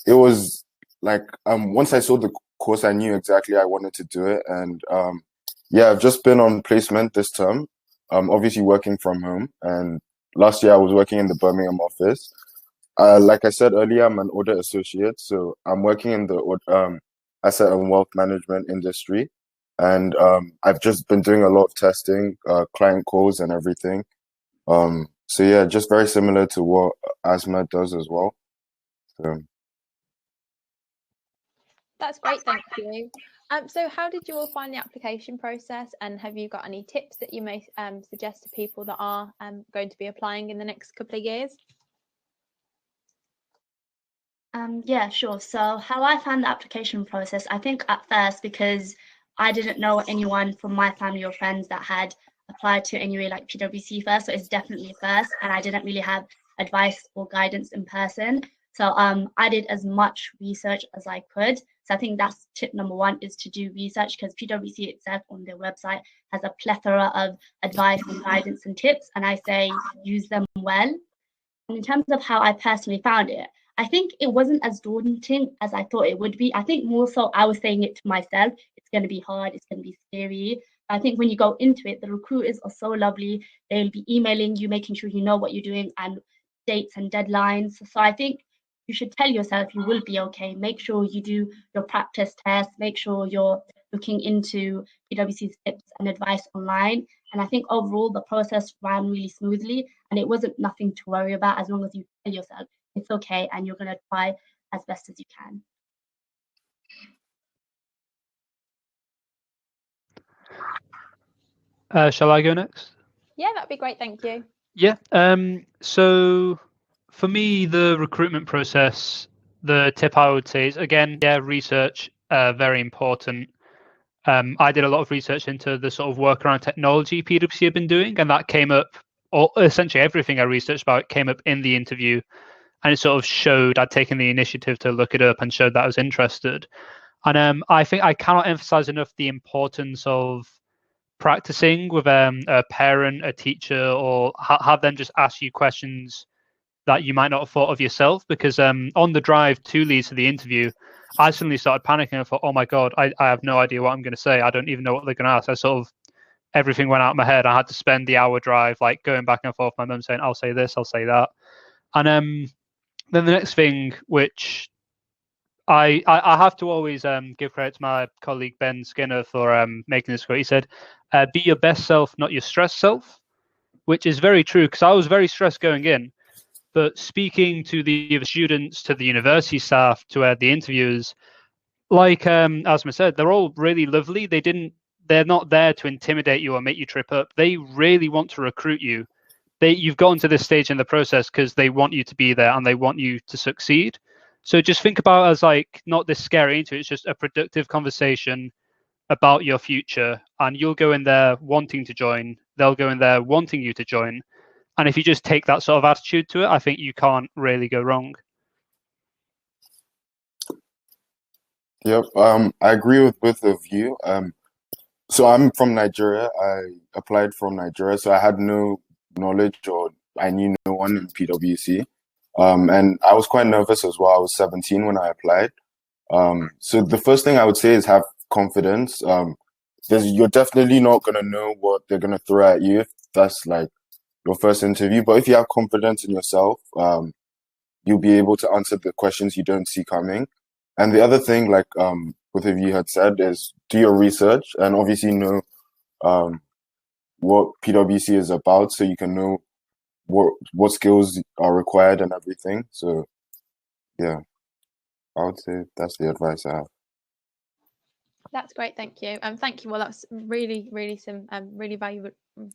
it was like once I saw the course, I knew exactly I wanted to do it. And I've just been on placement this term, obviously working from home. And last year I was working in the Birmingham office. Like I said earlier, I'm an audit associate, so I'm working in the asset and wealth management industry. And I've just been doing a lot of testing, client calls and everything. So yeah, just very similar to what Asma does as well. So. That's great, thank you. So how did you all find the application process, and have you got any tips that you may suggest to people that are going to be applying in the next couple of years? Yeah, sure. So how I found the application process, I think at first, because I didn't know anyone from my family or friends that had applied to anyway like PwC first, so it's definitely a first, and I didn't really have advice or guidance in person. So I did as much research as I could. So I think that's tip number 1, is to do research, because PwC itself on their website has a plethora of advice and guidance and tips, and I say use them well. And in terms of how I personally found it, I think it wasn't as daunting as I thought it would be. I think more so I was saying it to myself, it's going to be hard, it's going to be scary. I think when you go into it, the recruiters are so lovely. They'll be emailing you, making sure you know what you're doing and dates and deadlines. So I think you should tell yourself you will be okay. Make sure you do your practice tests, make sure you're looking into PwC's tips and advice online. And I think overall the process ran really smoothly, and it wasn't nothing to worry about as long as you tell yourself it's okay and you're going to try as best as you can. Shall I go next? Yeah, that'd be great. Thank you. Yeah. So for me, the recruitment process, the tip I would say is, again, yeah, research, very important. I did a lot of research into the sort of work around technology PwC have been doing, and that came up, or essentially everything I researched about came up in the interview, and it sort of showed I'd taken the initiative to look it up and showed that I was interested. And I think I cannot emphasize enough the importance of practicing with a parent, a teacher, or have them just ask you questions that you might not have thought of yourself. Because on the drive to Leeds to the interview, I suddenly started panicking. I thought, oh my God, I have no idea what I'm going to say. I don't even know what they're going to ask. I sort of, everything went out of my head. I had to spend the hour drive, like going back and forth. My mum saying, I'll say this, I'll say that. And then the next thing, which I have to always give credit to my colleague Ben Skinner for making this quote. He said, be your best self, not your stressed self, which is very true, because I was very stressed going in. But speaking to the students, to the university staff, to the interviewers, like Asma said, they're all really lovely. They're not there to intimidate you or make you trip up. They really want to recruit you. You've gotten to this stage in the process because they want you to be there and they want you to succeed. So just think about it as like not this scary into it. It's just a productive conversation about your future, and you'll go in there wanting to join. They'll go in there wanting you to join. And if you just take that sort of attitude to it, I think you can't really go wrong. Yep. I agree with both of you. So I'm from Nigeria. I applied from Nigeria, so I had no knowledge, or I knew no one in PwC. And I was quite nervous as well. I was 17 when I applied. So the first thing I would say is have confidence. You're definitely not gonna know what they're gonna throw at you if that's like your first interview. But if you have confidence in yourself, you'll be able to answer the questions you don't see coming. And the other thing, like both of you had said, is do your research and obviously know what PwC is about, so you can know what skills are required and everything. So yeah, I would say that's the advice I have. That's great, thank you. Thank you. Well, that's really some really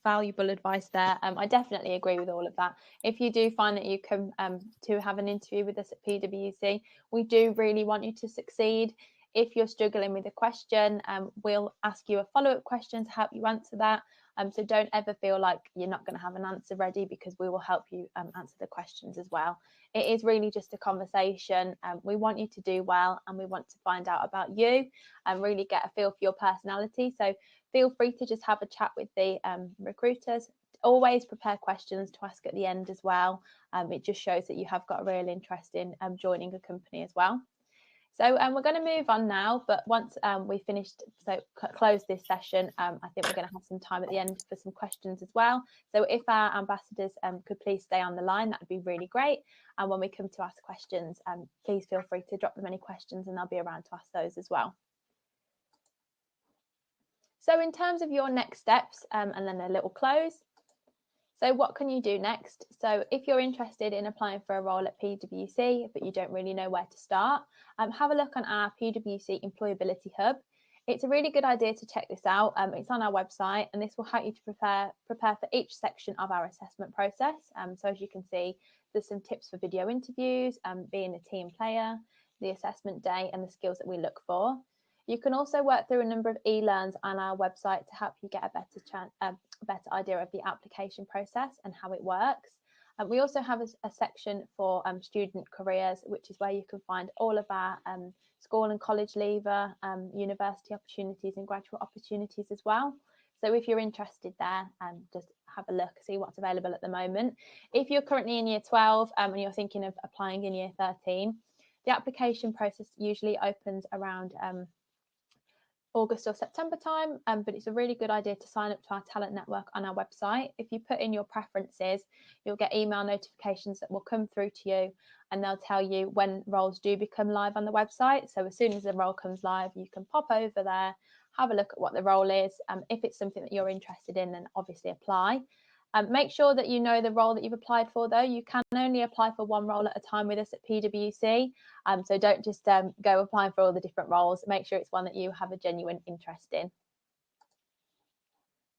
valuable advice there. I definitely agree with all of that. If you do find that you come to have an interview with us at PwC, we do really want you to succeed. If you're struggling with a question, we'll ask you a follow-up question to help you answer that. So don't ever feel like you're not going to have an answer ready, because we will help you answer the questions as well. It is really just a conversation. We want you to do well, and we want to find out about you and really get a feel for your personality. So feel free to just have a chat with the recruiters. Always prepare questions to ask at the end as well. It just shows that you have got a real interest in joining a company as well. So we're going to move on now, but once we finished, close this session, I think we're going to have some time at the end for some questions as well. So if our ambassadors could please stay on the line, that would be really great. And when we come to ask questions, please feel free to drop them any questions, and they'll be around to ask those as well. So in terms of your next steps, and then a little close. So what can you do next? So if you're interested in applying for a role at PwC, but you don't really know where to start, have a look on our PwC Employability Hub. It's a really good idea to check this out. It's on our website, and this will help you to prepare for each section of our assessment process. So as you can see, there's some tips for video interviews, being a team player, the assessment day, and the skills that we look for. You can also work through a number of e-learns on our website to help you get a better idea of the application process and how it works. We also have a section for student careers, which is where you can find all of our school and college leaver, university opportunities and graduate opportunities as well. So if you're interested there, just have a look, see what's available at the moment. If you're currently in year 12 and you're thinking of applying in year 13, the application process usually opens around August or September time, but it's a really good idea to sign up to our talent network on our website. If you put in your preferences, you'll get email notifications that will come through to you, and they'll tell you when roles do become live on the website. So as soon as the role comes live, you can pop over there, have a look at what the role is. If it's something that you're interested in, then obviously apply. Make sure that you know the role that you've applied for, though. You can only apply for one role at a time with us at PwC. So don't just go applying for all the different roles. Make sure it's one that you have a genuine interest in.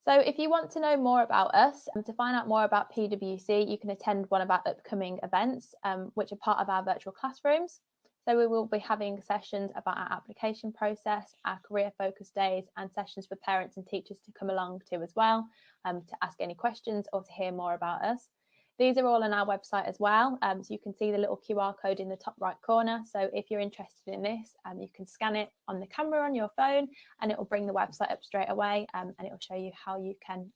So if you want to know more about us and to find out more about PwC, you can attend one of our upcoming events, which are part of our virtual classrooms. So we will be having sessions about our application process, our career focus days, and sessions for parents and teachers to come along to as well, to ask any questions or to hear more about us. These are all on our website as well, so you can see the little QR code in the top right corner. So if you're interested in this, you can scan it on the camera on your phone and it will bring the website up straight away, and it will show you how you can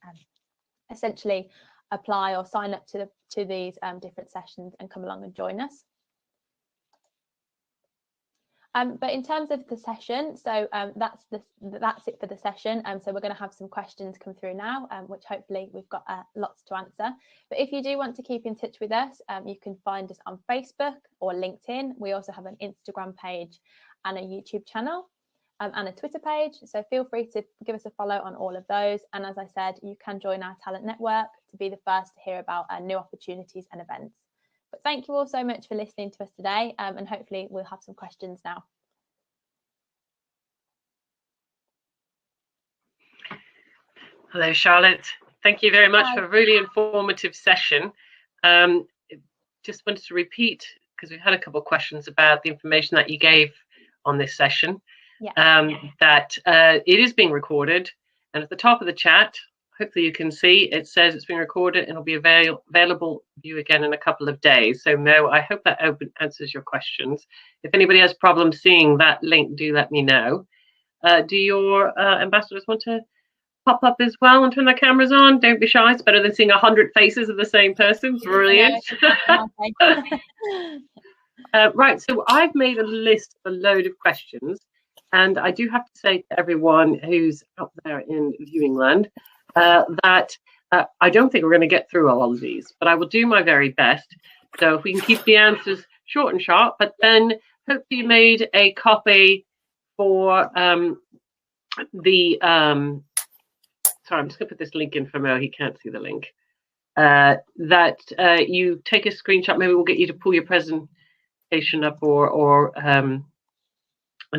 essentially apply or sign up to these different sessions and come along and join us. But in terms of the session, so that's it for the session. So we're going to have some questions come through now, which hopefully we've got lots to answer. But if you do want to keep in touch with us, you can find us on Facebook or LinkedIn. We also have an Instagram page and a YouTube channel and a Twitter page. So feel free to give us a follow on all of those. And as I said, you can join our talent network to be the first to hear about new opportunities and events. But thank you all so much for listening to us today, and hopefully we'll have some questions now. Hello, Charlotte. Thank you very much for a really informative session. Just wanted to repeat, because we've had a couple of questions about the information that you gave on this session, that it is being recorded. And at the top of the chat, hopefully you can see, it says it's being recorded and it'll be available to you again in a couple of days. So Mo, I hope that answers your questions. If anybody has problems seeing that link, do let me know. Do your ambassadors want to pop up as well and turn their cameras on? Don't be shy. It's better than seeing 100 faces of the same person. Brilliant. Right, so I've made a list of a load of questions, and I do have to say to everyone who's out there in viewing land that I don't think we're going to get through all of these, but I will do my very best. So if we can keep the answers short and sharp, but then hopefully you made a copy for sorry, I'm just going to put this link in for Mo. He can't see the link. That you take a screenshot. Maybe we'll get you to pull your presentation up, or and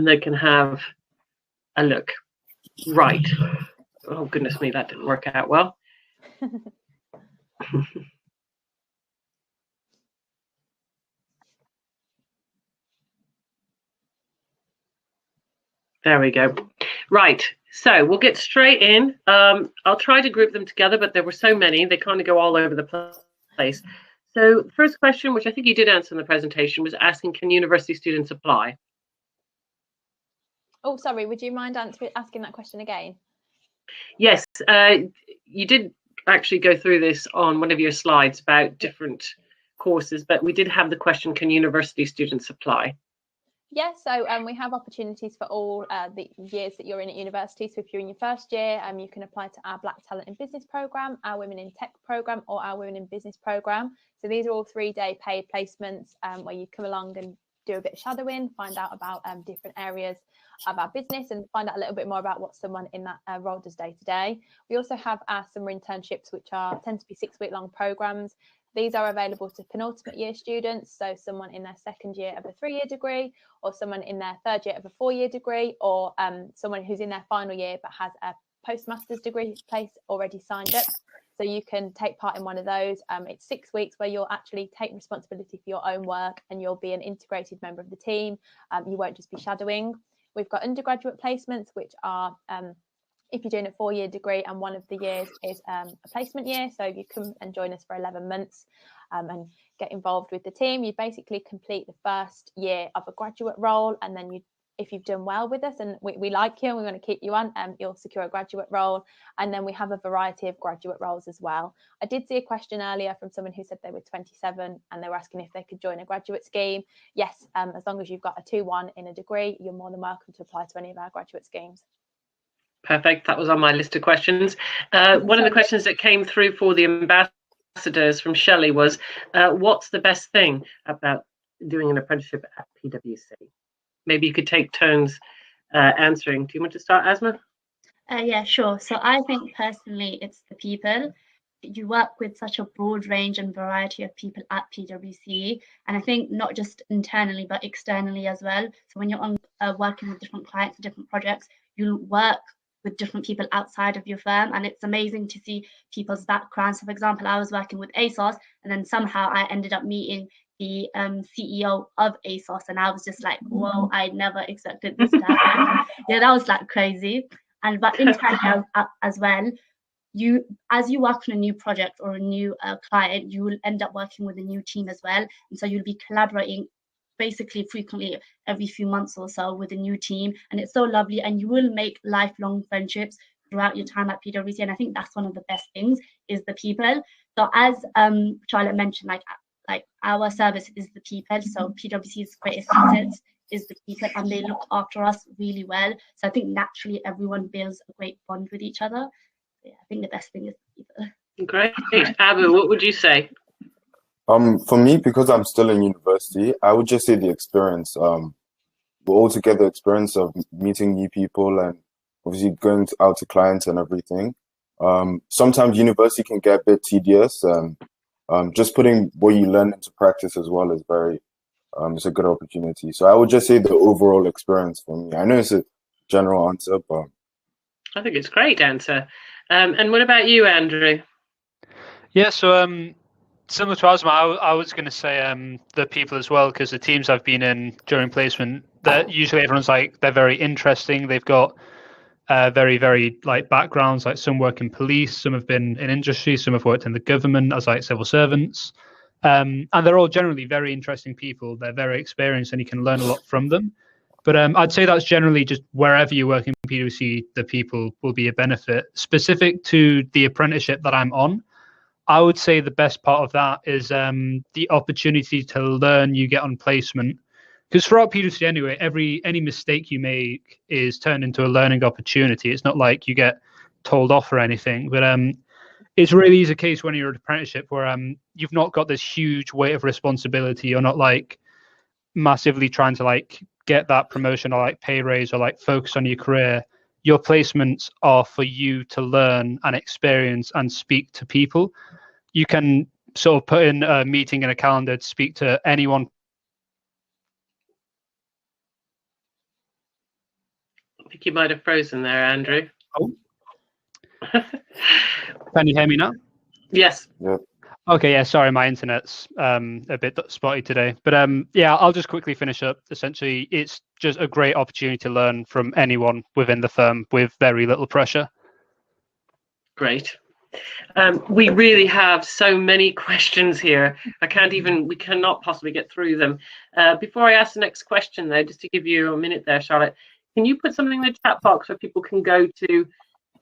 they can have a look. Right. Oh goodness me, that didn't work out well. There we go. Right. So we'll get straight in. I'll try to group them together, but there were so many, they kind of go all over the place. So the first question, which I think you did answer in the presentation, was asking, can university students apply? Oh, sorry, would you mind asking that question again? Yes, you did actually go through this on one of your slides about different courses, but we did have the question, can university students apply? Yes, so we have opportunities for all the years that you're in at university. So if you're in your first year, you can apply to our Black Talent in Business programme, our Women in Tech programme, or our Women in Business programme. So these are all 3-day paid placements where you come along and do a bit of shadowing, find out about different areas of our business and find out a little bit more about what someone in that role does day to day. We also have our summer internships, which tend to be 6-week-long programmes. These are available to penultimate year students, so someone in their second year of a 3-year degree, or someone in their third year of a 4-year degree, or someone who's in their final year but has a postmaster's degree place already signed up. So you can take part in one of those. It's 6 weeks where you'll actually take responsibility for your own work and you'll be an integrated member of the team. You won't just be shadowing. We've got undergraduate placements, which are if you're doing a 4-year degree and one of the years is a placement year, so you come and join us for 11 months and get involved with the team. You basically complete the first year of a graduate role, and then if you've done well with us and we like you and we want to keep you on, you'll secure a graduate role. And then we have a variety of graduate roles as well. I did see a question earlier from someone who said they were 27 and they were asking if they could join a graduate scheme. Yes, as long as you've got a 2-1 in a degree, you're more than welcome to apply to any of our graduate schemes. Perfect. That was on my list of questions. One of the questions that came through for the ambassadors from Shelley was, what's the best thing about doing an apprenticeship at PwC? Maybe you could take turns answering. Do you want to start, Asma? Yeah, sure. So I think personally it's the people. You work with such a broad range and variety of people at PwC, and I think not just internally but externally as well. So when you're on working with different clients and different projects, you work with different people outside of your firm, and it's amazing to see people's backgrounds. So for example, I was working with ASOS, and then somehow I ended up meeting the CEO of ASOS, and I was just like, whoa, I never expected this to happen. Yeah, that was like crazy. And but in tech as well, as you work on a new project or a new client, you will end up working with a new team as well, and so you'll be collaborating basically frequently every few months or so with a new team, and it's so lovely, and you will make lifelong friendships throughout your time at PwC. And I think that's one of the best things, is the people. So as Charlotte mentioned, like our service is the people, so PwC's greatest asset is the people, and they look after us really well. So I think naturally everyone builds a great bond with each other. Yeah, I think the best thing is the people. Great. Abu, what would you say? For me, because I'm still in university, I would just say the experience. The altogether experience of meeting new people and obviously going out to clients and everything. Sometimes university can get a bit tedious, and just putting what you learn into practice as well is it's a good opportunity. So I would just say the overall experience for me. I know it's a general answer, but I think it's a great answer. And what about you, Andrew? Yeah, so similar to Asma, I was going to say the people as well, because the teams I've been in during placement, that usually everyone's like, they're very interesting. They've got very, very like backgrounds. Like some work in police, some have been in industry, some have worked in the government as like civil servants, and they're all generally very interesting people. They're very experienced, and you can learn a lot from them. But I'd say that's generally just wherever you work in PwC, the people will be a benefit. Specific to the apprenticeship that I'm on, I would say the best part of that is the opportunity to learn you get on placement. Because throughout PwC anyway, any mistake you make is turned into a learning opportunity. It's not like you get told off or anything. But it's really is a case when you're an apprenticeship where you've not got this huge weight of responsibility. You're not like massively trying to like get that promotion or like pay raise or like focus on your career. Your placements are for you to learn and experience and speak to people. You can sort of put in a meeting in a calendar to speak to anyone. I think you might have frozen there, Andrew. Oh. Can you hear me now? Yes. yeah. Okay, yeah, sorry, my internet's a bit spotty today. But yeah, I'll just quickly finish up. Essentially, it's just a great opportunity to learn from anyone within the firm with very little pressure. Great. We really have so many questions here. We cannot possibly get through them. Before I ask the next question, though, just to give you a minute there, Charlotte, can you put something in the chat box where people can go to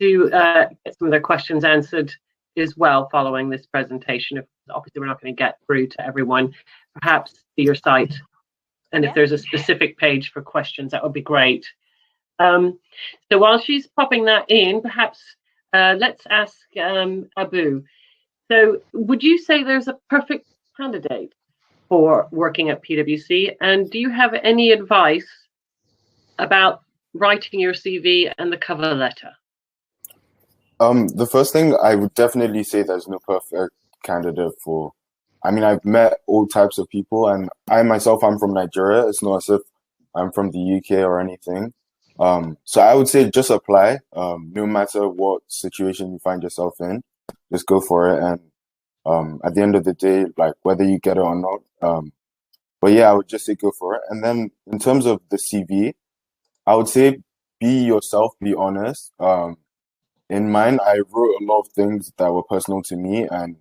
get some of their questions answered as well following this presentation? If obviously we're not going to get through to everyone, perhaps to your site, and if there's a specific page for questions, that would be great. So while she's popping that in, perhaps let's ask Abu. So would you say there's a perfect candidate for working at PwC, and do you have any advice about writing your CV and the cover letter? The first thing, I would definitely say there's no perfect candidate for. I mean, I've met all types of people, and I myself, I'm from Nigeria. It's not as if I'm from the UK or anything. So I would say just apply, no matter what situation you find yourself in, just go for it. And at the end of the day, like whether you get it or not. But yeah, I would just say go for it. And then in terms of the CV, I would say be yourself, be honest. In mine, I wrote a lot of things that were personal to me, and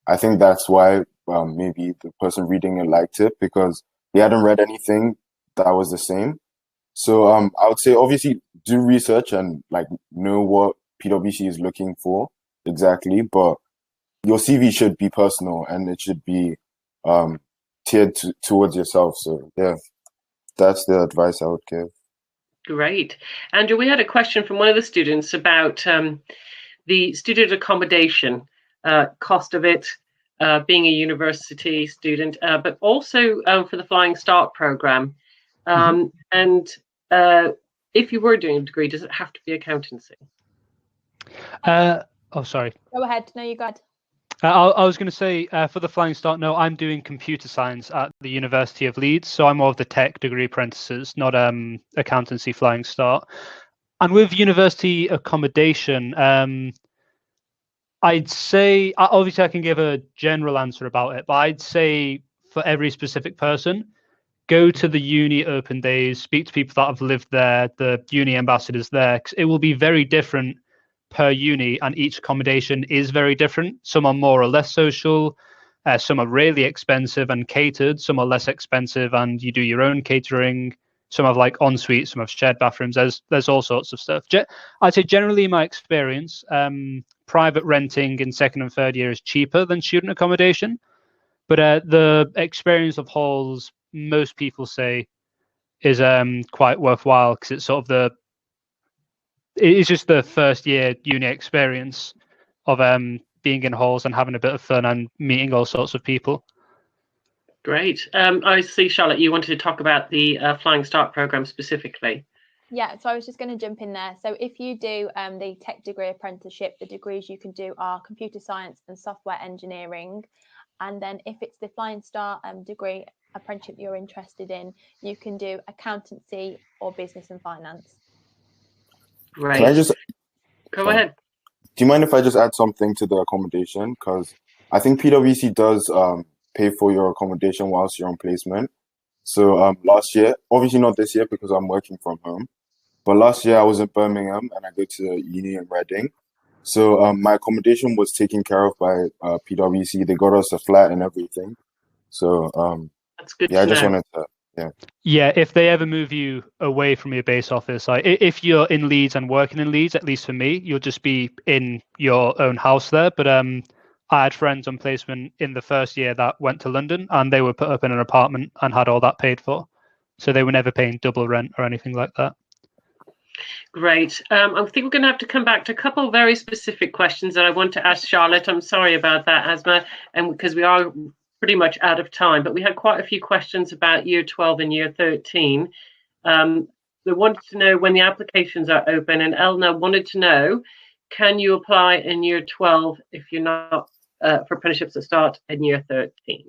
I think that's why maybe the person reading it liked it, because he hadn't read anything that was the same. So I would say obviously do research and like know what PwC is looking for exactly, but your CV should be personal and it should be tiered towards yourself. So yeah, that's the advice I would give. Great. Andrew, we had a question from one of the students about the student accommodation, cost of it, being a university student, but also for the Flying Start program. And if you were doing a degree, does it have to be accountancy? Oh, sorry. Go ahead. No, you go ahead. I was going to say for the Flying Start, no, I'm doing computer science at the University of Leeds. So I'm more of the Tech Degree Apprentices, not accountancy Flying Start. And with university accommodation, I'd say, obviously I can give a general answer about it, but I'd say for every specific person, go to the uni open days, speak to people that have lived there, the uni ambassadors there, 'cause it will be very different per uni, and each accommodation is very different. Some are more or less social, some are really expensive and catered, some are less expensive and you do your own catering. Some have like en-suite, some have shared bathrooms. There's all sorts of stuff. I'd say generally in my experience, private renting in second and third year is cheaper than student accommodation. But the experience of halls, most people say, is quite worthwhile because it's sort of it's just the first year uni experience of being in halls and having a bit of fun and meeting all sorts of people. Great. I see, Charlotte, you wanted to talk about the Flying Start program specifically. Yeah, so I was just going to jump in there. So if you do the Tech Degree Apprenticeship, the degrees you can do are computer science and software engineering. And then if it's the Flying Start degree apprenticeship you're interested in, you can do accountancy or business and finance. Great. Can I just go ahead? Do you mind if I just add something to the accommodation? Because I think PwC does pay for your accommodation whilst you're on placement. So last year, obviously not this year because I'm working from home, but last year I was in Birmingham and I go to uni in Reading. So my accommodation was taken care of by PwC. They got us a flat and everything. So that's good. Yeah, I just wanted to. Yeah, if they ever move you away from your base office, like if you're in Leeds and working in Leeds, at least for me, you'll just be in your own house there. But I had friends on placement in the first year that went to London and they were put up in an apartment and had all that paid for. So they were never paying double rent or anything like that. Great. I think we're going to have to come back to a couple of very specific questions that I want to ask Charlotte. I'm sorry about that, Asma, and because we are pretty much out of time, but we had quite a few questions about year 12 and year 13. They wanted to know when the applications are open, and Elna wanted to know, can you apply in year 12 if you're not for apprenticeships that start in year 13?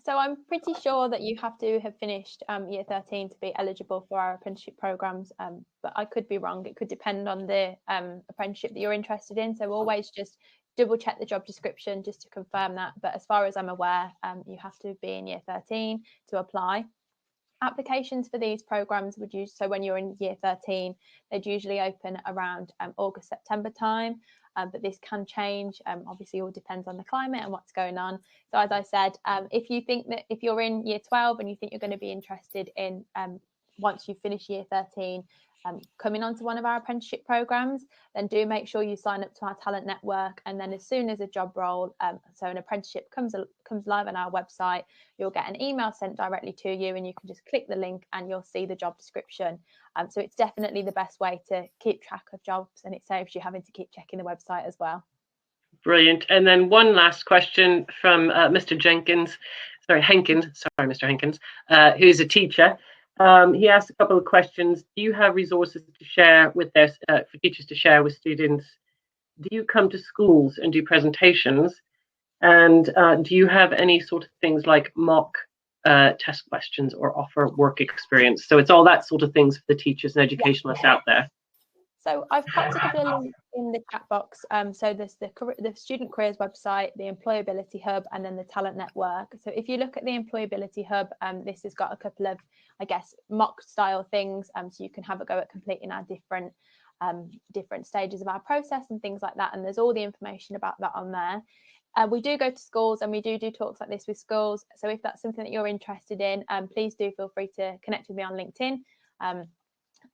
So I'm pretty sure that you have to have finished year 13 to be eligible for our apprenticeship programs, but I could be wrong. It could depend on the apprenticeship that you're interested in. So always just double check the job description just to confirm that. But as far as I'm aware, you have to be in year 13 to apply. Applications for these programs would use, so when you're in year 13, they'd usually open around August, September time. But this can change. Obviously, it all depends on the climate and what's going on. So as I said, if you think that if you're in year 12 and you think you're going to be interested in, once you finish year 13, coming onto one of our apprenticeship programs, then do make sure you sign up to our talent network. And then as soon as a job role, so an apprenticeship comes live on our website, you'll get an email sent directly to you and you can just click the link and you'll see the job description. So it's definitely the best way to keep track of jobs, and it saves you having to keep checking the website as well. Brilliant. And then one last question from Mr. Hankins, who's a teacher. He asked a couple of questions. Do you have resources to share with for teachers to share with students? Do you come to schools and do presentations? And do you have any sort of things like mock test questions or offer work experience? So it's all that sort of things for the teachers and educationalists out there. So I've popped a couple of links in the chat box. So there's the Student Careers website, the Employability Hub, and then the Talent Network. So if you look at the Employability Hub, this has got a couple of, I guess, mock style things. So you can have a go at completing our different stages of our process and things like that. And there's all the information about that on there. We do go to schools and we do talks like this with schools. So if that's something that you're interested in, please do feel free to connect with me on LinkedIn.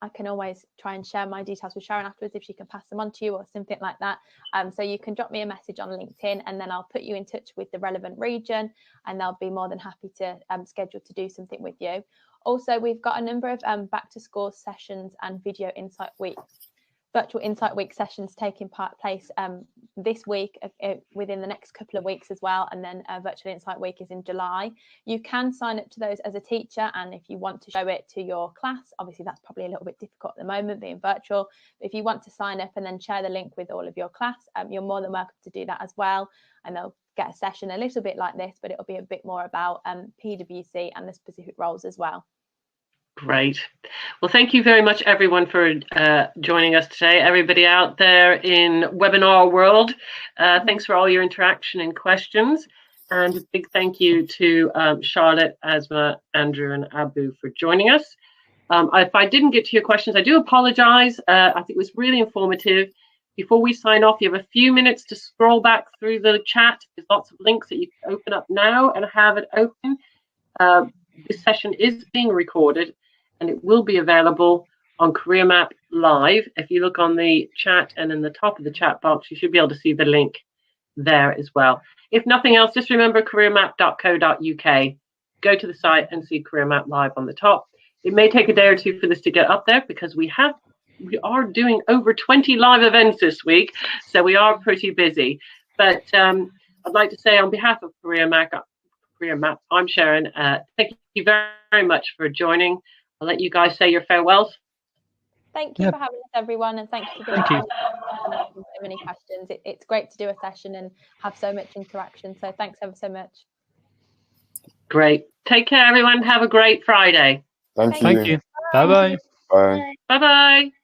I can always try and share my details with Sharon afterwards if she can pass them on to you or something like that. So you can drop me a message on LinkedIn and then I'll put you in touch with the relevant region and they'll be more than happy to schedule to do something with you. Also, we've got a number of back to school sessions and virtual Insight Week sessions taking place this week within the next couple of weeks as well, and then Virtual Insight Week is in July. You can sign up to those as a teacher, and if you want to show it to your class, obviously that's probably a little bit difficult at the moment being virtual, but if you want to sign up and then share the link with all of your class, you're more than welcome to do that as well, and they'll get a session a little bit like this, but it'll be a bit more about PwC and the specific roles as well. Great. Well, thank you very much, everyone, for joining us today. Everybody out there in webinar world, thanks for all your interaction and questions. And a big thank you to Charlotte, Asma, Andrew, and Abu for joining us. If I didn't get to your questions, I do apologize. I think it was really informative. Before we sign off, you have a few minutes to scroll back through the chat. There's lots of links that you can open up now and have it open. This session is being recorded and it will be available on Career Map Live. If you look on the chat and in the top of the chat box, you should be able to see the link there as well. If nothing else, just remember careermap.co.uk. Go to the site and see Career Map Live on the top. It may take a day or two for this to get up there because we are doing over 20 live events this week, so we are pretty busy. But I'd like to say on behalf of Career Map, I'm Sharon. Thank you very much for joining. I'll let you guys say your farewells. Thank you for having us, everyone, and thank you for so many questions. It's great to do a session and have so much interaction. So thanks ever so much. Great. Take care, everyone. Have a great Friday. Thank you. Bye-bye. Bye. Bye-bye.